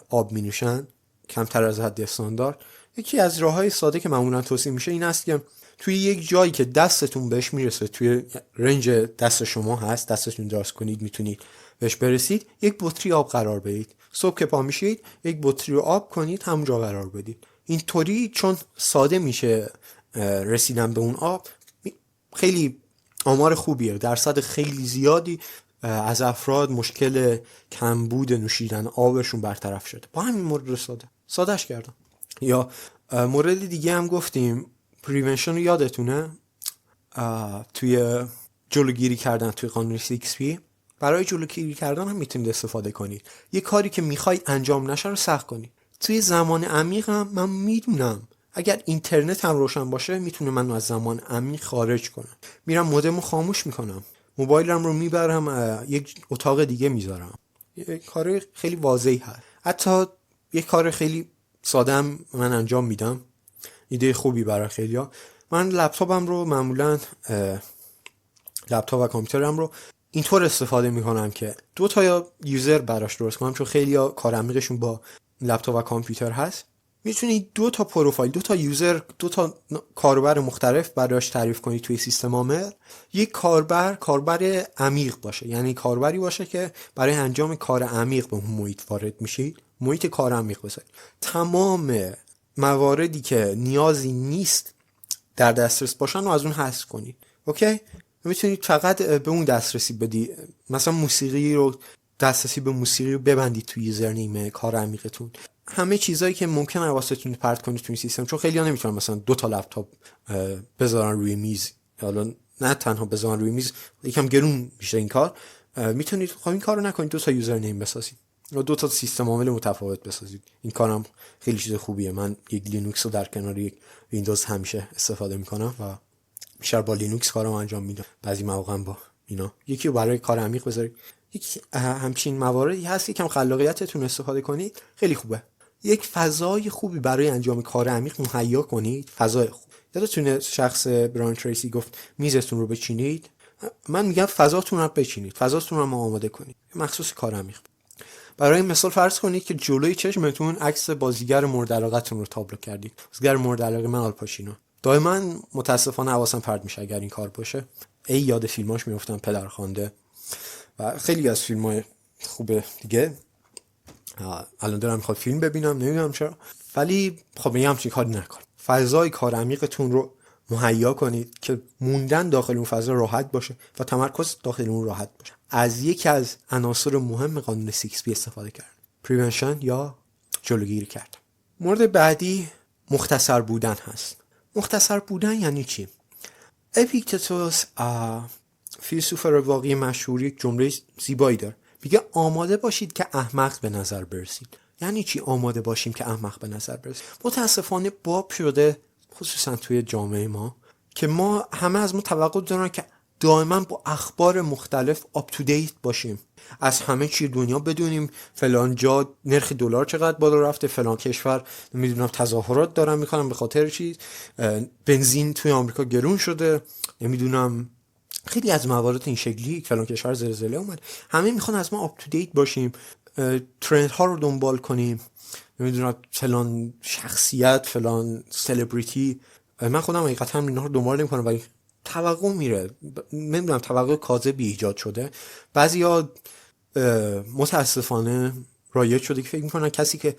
آب می نوشن، کمتر از حد استاندارد. یکی از راههای ساده که معمولا توصیه میشه این است که توی یک جایی که دستتون بهش میرسه، توی رنج دست شما هست، دستتون دراز کنید میتونید بهش برسید، یک بطری آب قرار بدید. صبح که پا میشید یک بطری رو آب کنید، همونجا قرار بدید. اینطوری چون ساده میشه رسیدن به اون آب، خیلی آمار خوبیه، درصد خیلی زیادی از افراد مشکل کمبود نوشیدن آبشون برطرف شده با همین مورد سادهش کردم. یا مورد دیگه هم گفتیم، پریونشن رو یادتونه توی جلوگیری کردن توی قانون 6B، برای جلوگیری کردن هم میتونید استفاده کنید. یه کاری که میخوای انجام نشه رو سخت کنید. توی زمان عمیق هم من میدونم اگر اینترنت هم روشن باشه میتونه منو از زمان عمیق خارج کنه. میرم مودمو خاموش میکنم، موبایلم رو میبرم یک اتاق دیگه میذارم. یه کار خیلی واضحی هست. حتی یه کار خیلی ساده هم من انجام میدم، ایده خوبی برای خیلیا. من لپتاپم رو معمولا لپتاپ و کامپیوترم رو اینطور استفاده میکنم که 2 تا یوزر براش درست کنم، چون خیلیا کار عمیقشون با لپتاپ و کامپیوتر هست. میتونید 2 تا پروفایل، 2 تا یوزر، 2 تا کاربر مختلف براش تعریف کنید توی سیستم عامل. یک کاربر عمیق باشه، یعنی کاربری باشه که برای انجام کار عمیق به اون محیط وارد میشید، محیط کار عمیق بذارید. تمام مواردی که نیازی نیست در دسترس باشن رو از اون حذف کنید. اوکی؟ میتونید فقط به اون دسترسی بدید. مثلا موسیقی رو، دسترسی به موسیقی رو ببندید توی یوزرنیم کار عمیقتون. همه چیزایی که ممکنه حواستون پرت کنید توی سیستم، چون خیلی‌ها نمیتونن مثلا 2 تا لپتاپ بذارن روی میز، حالا نه تنها بذارن روی میز، یکم گرون میشه این کار. میتونید این کارو نکنید، 2 تا یوزرنیم بسازید یا 2 تا سیستم عامل متفاوت بسازید. این کارم خیلی چیز خوبیه. من یک لینوکس رو در کنار یک ویندوز همیشه استفاده میکنم و بیشتر با لینوکس کارم انجام میدم، بعضی مواقع با اینا. یکی رو برای کار عمیق بذارید. یک همچین مواردی هست یکم خلاقیتتون استفاده کنید، خیلی خوبه. یک فضای خوبی برای انجام کار عمیق مهیا کنید، فضای خوب. یادتونه شخص برایان تریسی گفت میزتون رو بچینید؟ من میگم فضاتون رو بچینید، فضاتون رو آماده کنید، مخصوص کار عمیق. برای مثال فرض کنید که جلوی چشمتون عکس بازیگر مورد علاقتون رو تابلو کردید. بازیگر مورد علاقه من آلپاشینو. دائما متاسفانه حواسم پرت میشه اگر این کار باشه. یاد فیلماش میافتم، پدرخوانده و خیلی از فیلم‌های خوب دیگه. الان دارم میخواد فیلم ببینم، نمیدونم چرا، ولی خب میگم چی کاری نکن. فضای کار عمیقتون رو مهیا کنید که موندن داخل اون فضا راحت باشه و تمرکز داخل اون راحت باشه. از یکی از عناصر مهم قانون 6B استفاده کرد، پریونشن یا جلوگیری کرد. مورد بعدی مختصر بودن هست. مختصر بودن یعنی چی؟ اپیکتتوس فیلسوف رواقی مشهور یک جمله زیبایی داره، میگه آماده باشید که احمق به نظر برسید. یعنی چی آماده باشیم که احمق به نظر برسید؟ متاسفانه باب شده خصوصا توی جامعه ما که ما همه از ما توقع دارن که دائما با اخبار مختلف آپ تو دیت باشیم، از همه چی دنیا بدونیم، فلان جا نرخ دلار چقدر بالا رفته، فلان کشور نمیدونم تظاهرات دارن میکنن به خاطر چیز، بنزین توی آمریکا گرون شده، نمیدونم خیلی از موارد این شکلی، فلان کشور زلزله اومد. همه میخوان از ما آپ تو دیت باشیم، ترند ها رو دنبال کنیم، نمیدونم فلان شخصیت، فلان سلبریتی. من خودم حقیقتا اینا رو دنبال نمیکنم ولی توقع میره، نمیدونم توقع کاذبی ایجاد شده. بعضیا متاسفانه رایج شده که فکر میکنن کسی که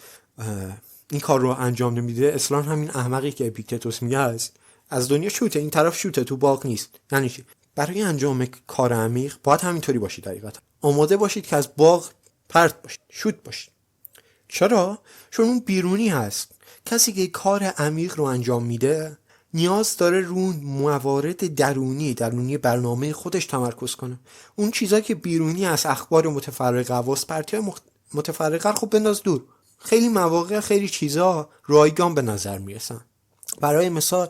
این کار رو انجام نمیده اصلا همین احمقی که اپیکتتوس میگه است، از دنیا شوته، این طرف شوته، تو باغ نیست. یعنی چی؟ برای انجام کار عمیق باید همینطوری باشید. حقیقتا آماده باشید که از باغ پرت باشید، شوت باشید. چرا؟ چون اون بیرونی هست. کسی که کار عمیق رو انجام میده نیاز داره رو موارد درونی برنامه خودش تمرکز کنه. اون چیزا که بیرونی از اخبار متفرقه و پرتی‌های متفرقه خب بنداز دور. خیلی مواقع خیلی چیزا رایگان به نظر میرسن. برای مثال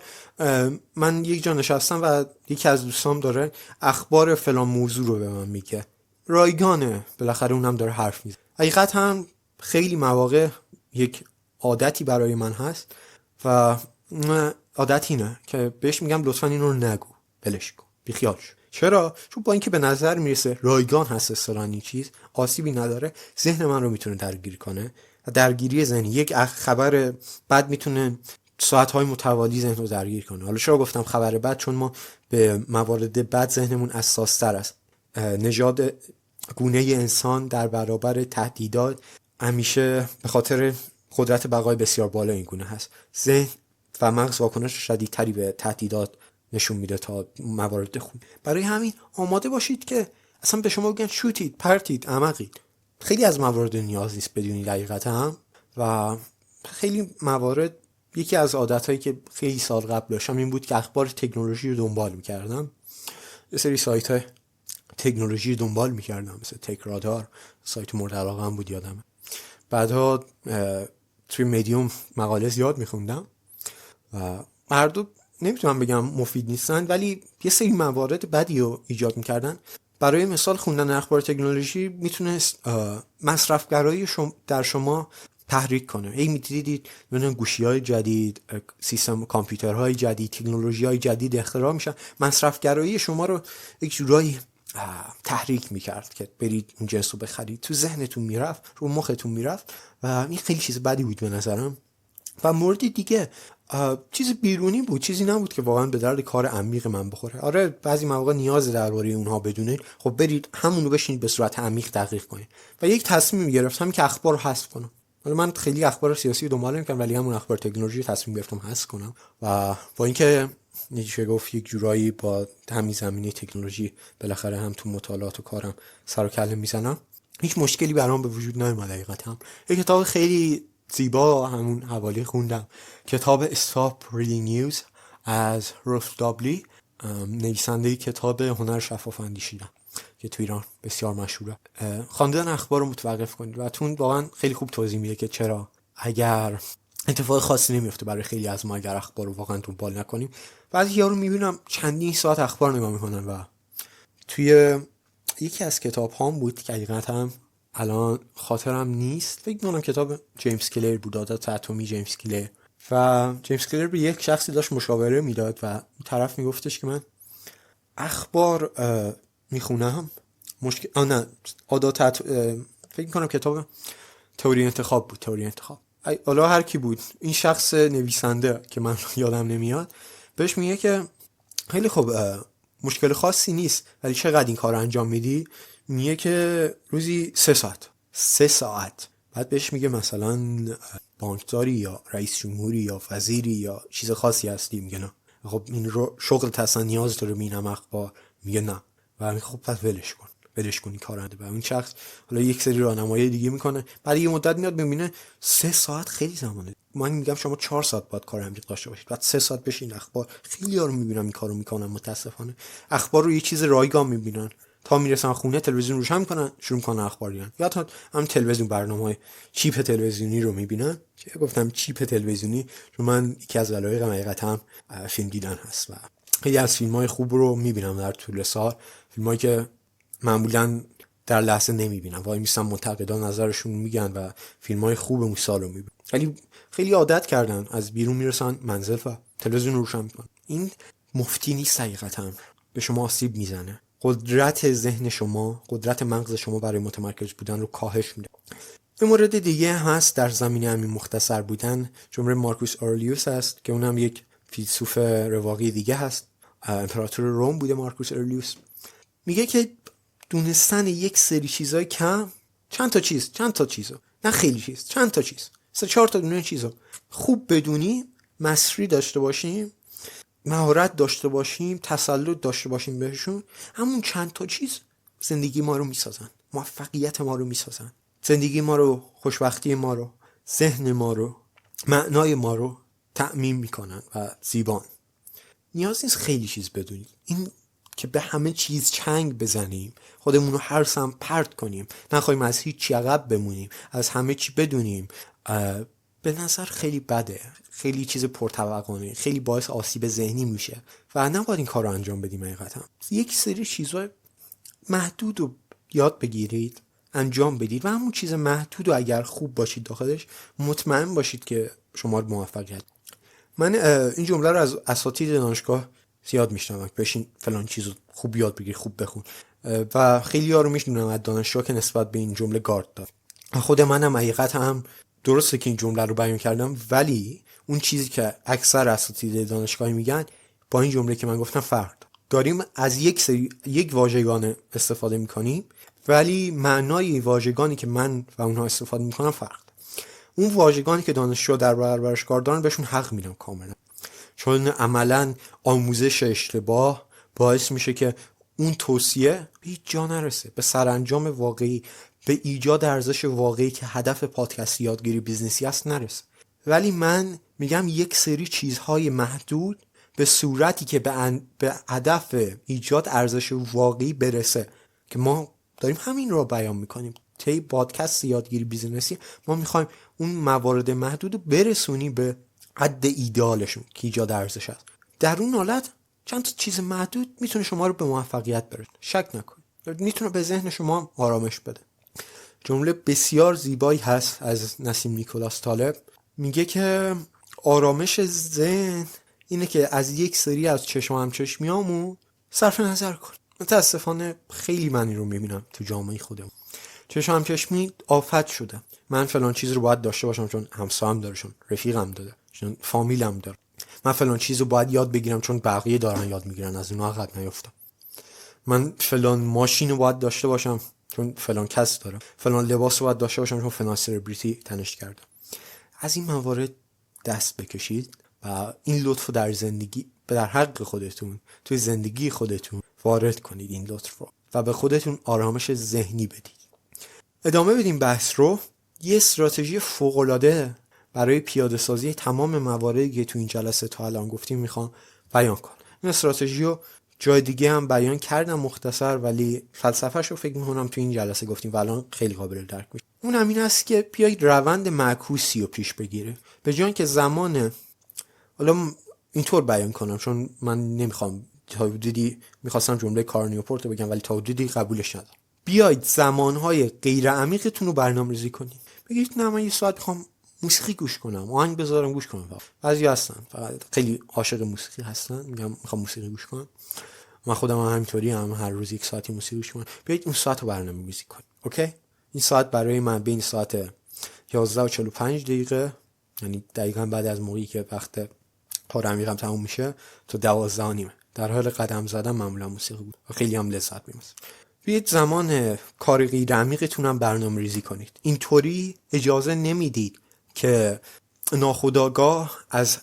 من یک جا نشستم و یکی از دوستام داره اخبار فلان موضوع رو به من میگه، رایگانه، بالاخره اونم داره حرف میزنه. حقیقت هم خیلی مواقع یک عادتی برای من هست و عادت اینه که بهش میگم لطفا این رو نگو، بلش کن، بیخیال شو. چرا؟ چون با اینکه به نظر میرسه رایگان هست اصطلاحاً این چیز، آسیبی نداره، ذهن من رو میتونه درگیر کنه. درگیری ذهنی، یک خبر بد میتونه ساعت‌های متوالی ذهن رو درگیر کنه. حالا چرا گفتم خبر بد؟ چون ما به موارد بد ذهنمون حساس‌تر است. نژاد گونه انسان در برابر تهدیدات همیشه به خاطر قدرت بقای بسیار بالا این گونه هست. ذهن و مغز واکنش شدیدتری به تهدیدات نشون میده تا موارد خوب. برای همین آماده باشید که اصلا به شما بگن شوتید، پرتید، احمقید. خیلی از موارد نیاز نیست بدونید حقیقتا هم. و خیلی موارد یکی از عادتایی که خیلی سال قبل داشتم این بود که اخبار تکنولوژی رو دنبال میکردم. یه سری سایت‌های تکنولوژی رو دنبال میکردم مثل تک رادار، سایت مورد علاقه هم بود یادمه. بعدها توی مدیوم مقاله زیاد میخوندم و هر دو نمیتونم بگم مفید نیستن، ولی یه سری موارد بدی رو ایجاد میکردن. برای مثال خوندن اخبار تکنولوژی میتونست مصرفگرایی در شما تحریک کنه. هی میدیدید گوشی‌های جدید، سیستم کامپیوترهای جدید، تکنولوژی‌های جدید اختراع میشن، مصرفگرایی شما رو یک جورایی تحریک میکرد که برید اون جنس رو بخرید. تو ذهنتون میرفت، رو مختون میرفت و این خیلی چیز بدی بود به نظرم. و مورد دیگه چیز بیرونی بود، چیزی نبود که واقعا به درد کار عمیق من بخوره. آره بعضی مواقع نیاز درباره اونها بدونید، خب برید همون رو بشینید به صورت عمیق دقیق کنید. و یک تصمیم گرفتم که اخبار رو حذف کنم. حالا من خیلی اخبار سیاسی رو دنبال نمی‌کردم، ولی همون اخبار تکنولوژی تصمیم گرفتم حذف کنم. و با اینکه میشه گفت یک جورایی با همین زمینه تکنولوژی بالاخره هم تو مطالعات و کارم سر و کله میزنم، هیچ مشکلی برام به وجود نیومد. حقیقتا یک کتاب خیلی زیبا همون حوالی خوندم، کتاب Stop Reading News از روث دابلی، نویسنده کتاب هنر شفاف اندیشیدن که تو ایران بسیار مشهوره. خواندن اخبار رو متوقف کنید و تون واقعا خیلی خوب توضیح میده که چرا اگر اتفاق خاصی نمیفته برای خیلی از ما اگر اخبار رو واقعا دنبال نکنیم. بعضی یارو میبینم چندین ساعت اخبار نگاه میکنن و توی یکی از کتاب هام بود که حقیقتا الان خاطرم نیست، فکر می‌کنم کتاب جیمز کلیر بود، عادت اتمی جیمز کلیر. و جیمز کلیر به یک شخصی داشت مشاوره میداد و طرف میگفتش که من اخبار میخونم فکر می‌کنم کتاب تئوری انتخاب بود، تئوری انتخاب. حالا هر کی بود این شخص نویسنده که من یادم نمیاد بهش میگه که خیلی خوب مشکل خاصی نیست، ولی چقدر این کار انجام میدی؟ میگه که روزی 3 ساعت. بعد بهش میگه مثلا بانکداری یا رئیس جمهوری یا وزیری یا چیز خاصی هستی؟ میگه نه. خب این رو شغل اصلا نیاز داره ببینم اخبار؟ میگه نه. و میگه خب پس ولش کن این کارو. و اون شخص حالا یک سری راهنمایی دیگه میکنه، بعد یه مدت میاد ببینه 3 ساعت خیلی زمانه. من میگم شما 4 ساعت باید کار عمیق داشته باشید، بعد 3 ساعت بشین اخبار. خیلی یارو میبینم این کارو میکنن متاسفانه، اخبار رو یه چیز رایگان میبینن تا میرسن خونه تلویزیون روشن میکنن، شروع میکنن اخبار دیدن، یا تا هم تلویزیون برنامه‌های چیپ تلویزیونی رو میبینن. که گفتم چیپ تلویزیونی چون من یکی از علایقم حقیقتا فیلم دیدن هست و خیلی از فیلم‌های خوب رو میبینم در طول سال، فیلمایی که معمولا در لحظه نمیبینم، وای میستم منتقدا نظرشون میگن و فیلم‌های خوب اون سال رو میبینم. ولی خیلی عادت کردن از بیرون میرسن منزل و تلویزیون رو روشن میکنن. این مفتی نیست، حقیقتا به شما آسیب میزنه، قدرت ذهن شما، قدرت مغز شما برای متمرکز بودن رو کاهش میده. یه مورد دیگه هست در زمینه همین مختصر بودن، جمله مارکوس اورلیوس هست که اونم یک فیلسوف رواقی دیگه هست، امپراتور روم بوده مارکوس اورلیوس. میگه که دونستن یک سری چیزای کم، چند تا چیزو، نه خیلی چیز، چند تا چیز، 3-4 تا دونه چیزو خوب بدونی، مصری داشته باشیم، مهارت داشته باشیم، تسلط داشته باشیم بهشون، همون چند تا چیز زندگی ما رو میسازن، موفقیت ما رو میسازن، زندگی ما رو، خوشبختی ما رو، ذهن ما رو، معنای ما رو تأمین میکنن و زیبان. نیاز نیست خیلی چیز بدونید، این که به همه چیز چنگ بزنیم، خودمون رو هر سمت پرت کنیم، نخواهیم از هیچ عقب بمونیم، از همه چی بدونیم، به نظر خیلی بده، خیلی چیز پرتوقعانه، خیلی باعث آسیب ذهنی میشه و نباید این کار رو انجام بدیم. حقیقتا یک سری چیزهای محدود رو یاد بگیرید، انجام بدید و همون چیز محدود رو اگر خوب باشید داخلش، مطمئن باشید که شما رو موفقیت. من این جمله رو از اساتید دانشگاه زیاد میشنوم، بشین فلان چیزو خوب یاد بگیر، خوب بخون، و خیلی ها رو میشنوم از دانشجوها که نسبت به این جمله گارد دارن. خود منم حقیقت هم درسته که این جمله رو بیان کردم، ولی اون چیزی که اکثر اساتید دانشگاهی میگن با این جمله که من گفتم فرق داریم. از یک واژگان استفاده میکنیم، ولی معنای واژگانی که من و اونها استفاده میکنم فرق. اون واژگانی که دانشجو در برابرش کار دارن بهشون حق میدم کاملا، چون عملا آموزش اشتباه باعث میشه که اون توصیه به هیچ جا نرسه، به سرانجام واقعی، به ایجاد ارزش واقعی که هدف پادکست یادگیری بیزنسی است نرسه. ولی من میگم یک سری چیزهای محدود به صورتی که به هدف ایجاد ارزش واقعی برسه، که ما داریم همین رو بیان میکنیم طی پادکست یادگیری بیزنسی. ما میخوایم اون موارد محدود رو برسونی به حد ایدئالشون که ایجاد ارزش است. در اون حالت چند تا چیز محدود میتونه شما رو به موفقیت برسونه، شک نکنید، میتونه به ذهن شما آرامش بده. جمله بسیار زیبایی هست از نسیم نیکولاس طالب، میگه که آرامش ذهن اینه که از یک سری از چشم همچشمیامون صرف نظر کن. متاسفانه خیلی من این رو میبینم تو جامعه خودمون، چشم همچشمی آفت شده. من فلان چیز رو باید داشته باشم چون همسایه‌ام داره، چون رفیقم داره، چون فامیلم داره. من فلان چیز رو باید یاد بگیرم چون بقیه دارن یاد میگیرن، از اونها عقب نیفتم. من فلان ماشین رو باید داشته باشم چون فلان کس داره. فلان لباس رو باید داشته باشم چون فلان سلبریتی تنش کرده. از این موارد دست بکشید و این لطف در زندگی، در حق خودتون، توی زندگی خودتون وارد کنید این لطف رو و به خودتون آرامش ذهنی بدید. ادامه بدیم بحث رو. یه استراتژی فوق‌العاده برای پیاده سازی تمام مواردی که تو این جلسه تا الان گفتیم میخوام بیان کنم. این استراتژی رو جای دیگه هم بیان کردم مختصر، ولی فلسفه‌ش رو فکر می‌کنم تو این جلسه گفتیم و الان خیلی قابل درک میشه. اون همین است که بیایید روند معکوسی رو پیش بگیره، به جای اینکه زمان، حالا اینطور بیان کنم چون من نمیخوام تا حدودی میخواستم جمله کارل نیوپورت رو بگم ولی تا حدودی قبولش ندارم. بیایید زمانهای غیر عمیقتون رو برنامه‌ریزی کنید. بگید نه من یه ساعت میخوام موسیقی گوش کنم، آهنگ بذارم گوش کنم. بعضی هستن فقط خیلی عاشق موسیقی هستن، میگم میخوام موسیقی گوش کنم. من خودم همینطوری هم هر روز یک ساعتی موسیقی گوش کنم. بیایید اون ساعت رو برنامه‌ریزی کنید. اوکی؟ این ساعت برای من بین ساعت 11 و 45 دقیقه، یعنی دقیقاً بعد از موقعی که وقت کار عمیقم تموم میشه تا 12 و نیم در حال قدم زدن معمولا موسیقی بود و خیلی هم لذت می‌برم. بیایید زمان کار غیر عمیقتون هم برنامه‌ریزی کنید. اینطوری اجازه نمیدید که ناخودآگاه از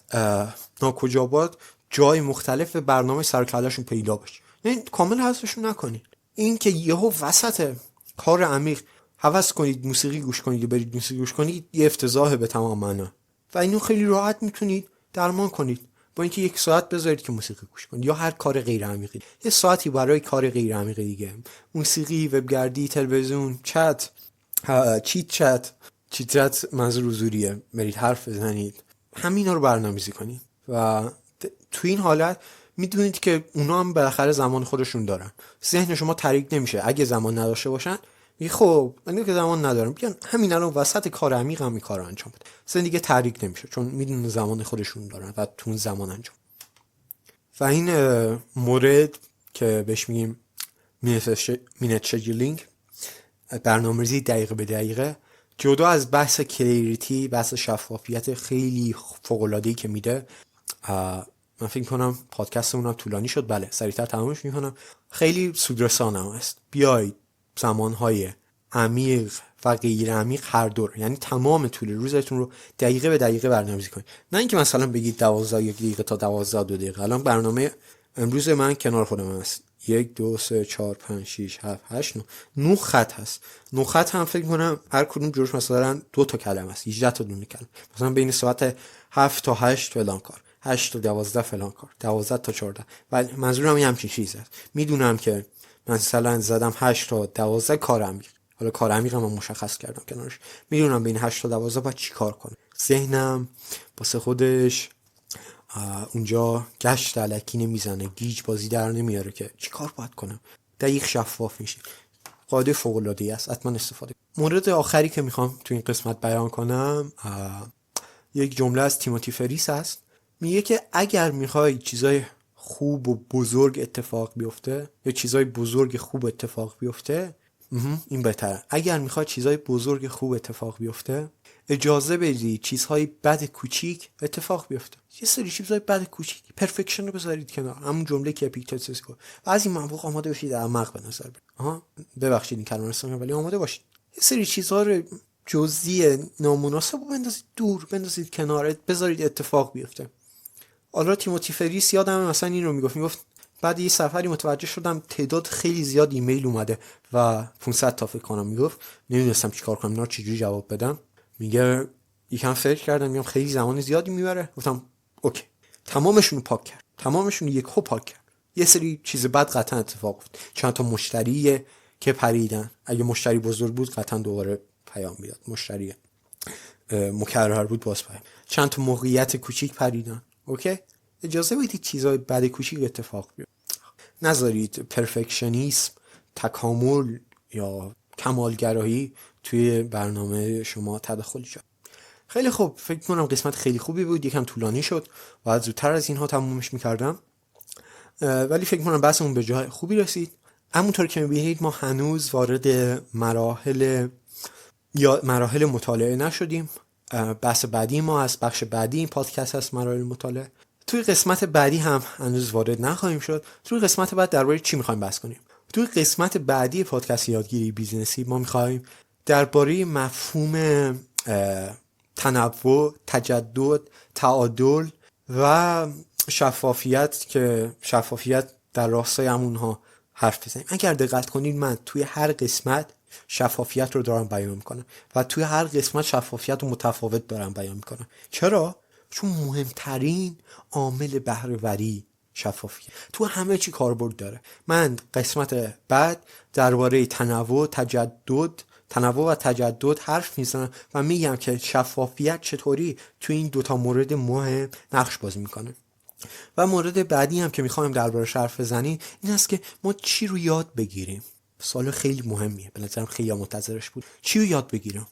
ناکجابات جای مختلف برنامه سرکله‌شون پیدا بشه. یعنی کامل حذفشون نکنید. این که یهو وسط کار عمیق هوس کنید موسیقی گوش کنید و برید موسیقی گوش کنید، یه افتضاح به تمام معنا و اینو خیلی راحت میتونید درمان کنید با اینکه یک ساعت بذارید که موسیقی گوش کنید یا هر کار غیر عمیقی، یه ساعتی برای کار غیر عمیقی دیگه، موسیقی، وبگردی، تلویزیون، چت، چیت منظور حضوریه، برید حرف بزنید، همینا رو برنامه‌ریزی کنید و تو این حالت میدونید که اونا هم بالاخره زمان خودشون دارن. ذهن شما تاریک نمیشه. اگه زمان نداشته باشن خب من که زمان ندارم، بیان همین الان وسط کار عمیق هم این کارو انجام بده. زندگی تاریک نمیشه چون میدونن زمان خودشون دارن و تو اون زمان انجام. و این مورد که بهش میگیم مینت شجولینگ، برنامه‌ریزی دقیقه به دقیقه، جدا از بحث کلیریتی، بحث شفافیت خیلی فوق‌العاده‌ای که میده، من فکر کنم پادکستمون هم طولانی شد. بله سریعتر تمامش میکنم. خیلی سودرسان هم است. بیایید زمانهای عمیق و غیر عمیق هر دو. یعنی تمام طول روزتون رو دقیقه به دقیقه برنامه‌ریزی کنید. نه اینکه مثلا بگید 12 1 دقیقه تا 12 2 دقیقه. الان برنامه امروز من کنار خودم هست 1 2 3 4 5 6 7 8 9 خط هست. 9 خط هم فکر کنم هر کدوم جورش مثلا 2 تا کلمه است، 18 تا دونه کلمه. مثلا بین ساعت 7 تا 8 فلان کار، 8 تا 12 فلان کار، 12 تا 14. ولی منظورم این همچین چیزه. میدونم که مثلا زدم 8 تا 12 کار عمیق. حالا کار عمیق هم مشخص کردم کنارش. میدونم بین 8 تا 12 باید چی کار کنم. ذهنم واسه خودش اونجا گشت الکی نمیزنه، گیج بازی در نمیاره که چی کار باید کنم. دقیق شفاف میشه. قاعده فوق العاده است، حتما استفاده. مورد آخری که میخوام تو این قسمت بیان کنم یک جمله از تیموتی فریس است. میگه که اگر میخوای چیزای خوب و بزرگ اتفاق بیفته یا چیزای بزرگ خوب اتفاق بیفته، این بهتره. اگر میخوای چیزای بزرگ خوب اتفاق بیفته، اجازه بدی چیزهای بد کوچیک اتفاق بیفته. یه سری چیزهای بد کوچیک، پرفکشن رو بذارید کنار. همون جمله که اپیکتتس گفت. بعضی مواقع آماده باشید احمق به نظر بیاد. ببخشید این کلمه رو، ولی آماده باشید. یه سری چیزها رو جزئی نامناسب بندازید دور، بندازید کنار، بذارید اتفاق بیفته. حالا تیموتی فریس یادم مثلا این رو میگفت بعد یه سفری متوجه شدم تعداد خیلی زیاد ایمیل اومده و 500 تا فکر کنم. میگفت نمیدونستم چیکار کنم، اینا چجوری جواب بدم. میگه یکم فکر کردم، میگم خیلی زمان زیادی میبره. گفتم اوکی، تمامشون رو پاک کرد، تمامشون یک هو پاک کرد. یه سری چیز بد قطعا اتفاق افتاد. چند تا مشتری که پریدن، اگه مشتری بزرگ بود قطعا دوباره پیام میداد، مشتری مکرر بود باز پیام. چند تا موقعیت کوچیک پریدن. اوکی، اجازه بدید چیزای بد کوچیک اتفاق بیفته. نذارید پرفکشنیسم، تکامل یا کمالگرایی توی برنامه شما تدخل ایجاد. خیلی خوب، فکر کنم قسمت خیلی خوبی بود. یکم طولانی شد و زودتر از اینها تمومش میکردم، ولی فکر کنم بحثمون به جای خوبی رسید. همونطور که میبینید ما هنوز وارد مراحل مطالعه نشدیم. بحث بعدی ما از بخش بعدی این پادکست هست مراحل مطالعه. توی قسمت بعدی هم هنوز وارد نخواهیم شد. توی قسمت بعد درباره چی میخوایم بحث کنیم؟ توی قسمت بعدی پادکست یادگیری بیزنسی ما میخوایم درباره مفهوم تنوع، تجدد، تعادل و شفافیت در راستای همونها حرف بزنیم. اگر دقت کنید من توی هر قسمت شفافیت رو دارم بیان میکنم و توی هر قسمت شفافیت رو متفاوت دارم بیان میکنم. چرا؟ چون مهمترین عامل بهره‌وری شفافیت تو همه چی کاربرد داره. من قسمت بعد درباره تنوع و تجدد حرف میزنم و میگم که شفافیت چطوری تو این دوتا مورد مهم نقش بازی میکنه. و مورد بعدی هم که میخوایم درباره‌اش حرف بزنیم این است که ما چی رو یاد بگیریم. سوال خیلی مهمیه، به نظرم خیلی منتظرش بود. چی رو یاد بگیرم؟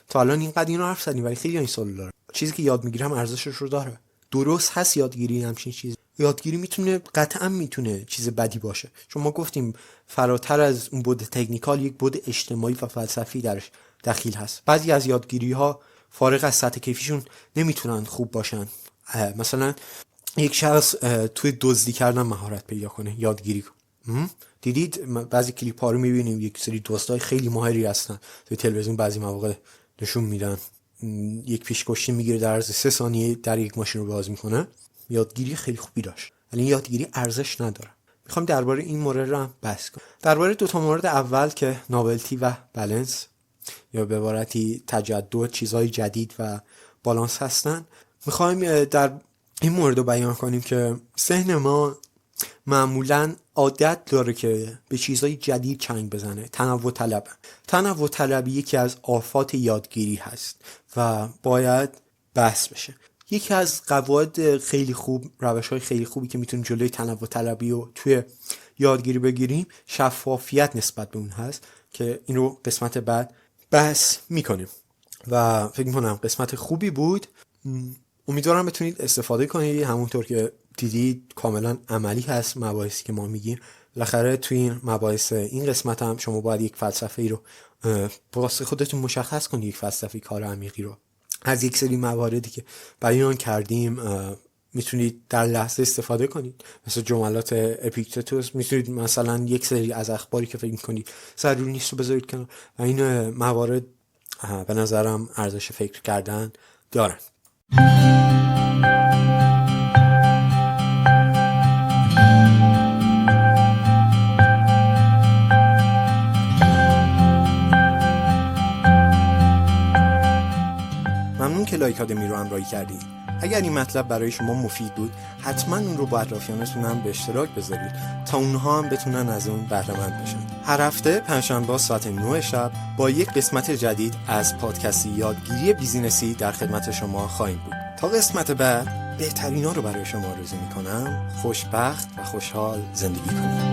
تا الان اینقدر اینو حرف زدیم ولی خیلی این سوال داره. چیزی که یاد میگیرم ارزشش رو داره. درست هست یادگیری همچین چیزی. یادگیری قطعا میتونه چیز بدی باشه، چون ما گفتیم فراتر از اون بود تکنیکال یک بود اجتماعی و فلسفی درش دخیل هست. بعضی از یادگیری ها فارغ از سطح کیفیشون نمیتونن خوب باشن. مثلا یک شخص توی دزدی کردن مهارت پیدا کنه، یادگیری کنه. دیدید بعضی کلیپ ها رو میبینیم یک سری دزدای خیلی ماهری هستن توی تلویزیون بعضی مواقع نشون میدن، یک پیشکشی میگیره در عرض 3 ثانیه در یک ماشین رو باز میکنه. یادگیری خیلی خوبی داشت ولی یادگیری ارزش نداره. میخوام درباره این مورد رو هم بحث کنم. درباره دو تا مورد اول که ناولتی و بالانس یا به عبارتی تجدد، چیزهای جدید و بالانس هستن، میخوایم در این مورد رو بیان کنیم که ذهن ما معمولاً عادت داره که به چیزهای جدید چنگ بزنه. تنوع طلبی یکی از آفات یادگیری هست و باید بحث بشه. یکی از قواعد خیلی خوب، روش‌های خیلی خوبی که میتونیم جلوی تنوع طلبی رو توی یادگیری بگیریم شفافیت نسبت به اون هست که این رو قسمت بعد بحث میکنیم و فکر میکنم قسمت خوبی بود. امیدوارم بتونید استفاده کنید. همونطور که دیدید کاملا عملی هست مباحثی که ما میگیم. بالاخره توی این مباحث این قسمت هم شما باید یک فلسفه ای رو واسه خودتون مشخص کنید، یک فلسفه کار عمیقی رو از یک سری مواردی که بیان کردیم میتونید در لحظه استفاده کنید، مثل جملات اپیکتتوس. میتونید مثلا یک سری از اخباری که فکر میکنید ضروری نیست رو بذارید کنار و این موارد به نظرم ارزش فکر کردن دارن. ممنون که لایک آکادمی رو همراهی کردید. اگر این مطلب برای شما مفید بود حتما اون رو با اطرافیانتون هم به اشتراک بذارید تا اونها هم بتونن از اون بهره مند بشن. هر هفته پنجشنبه ساعت 9 شب با یک قسمت جدید از پادکست یادگیری بیزینسی در خدمت شما خواهیم بود. تا قسمت بعد بهترینا رو برای شما آرزو میکنم. خوشبخت و خوشحال زندگی کنید.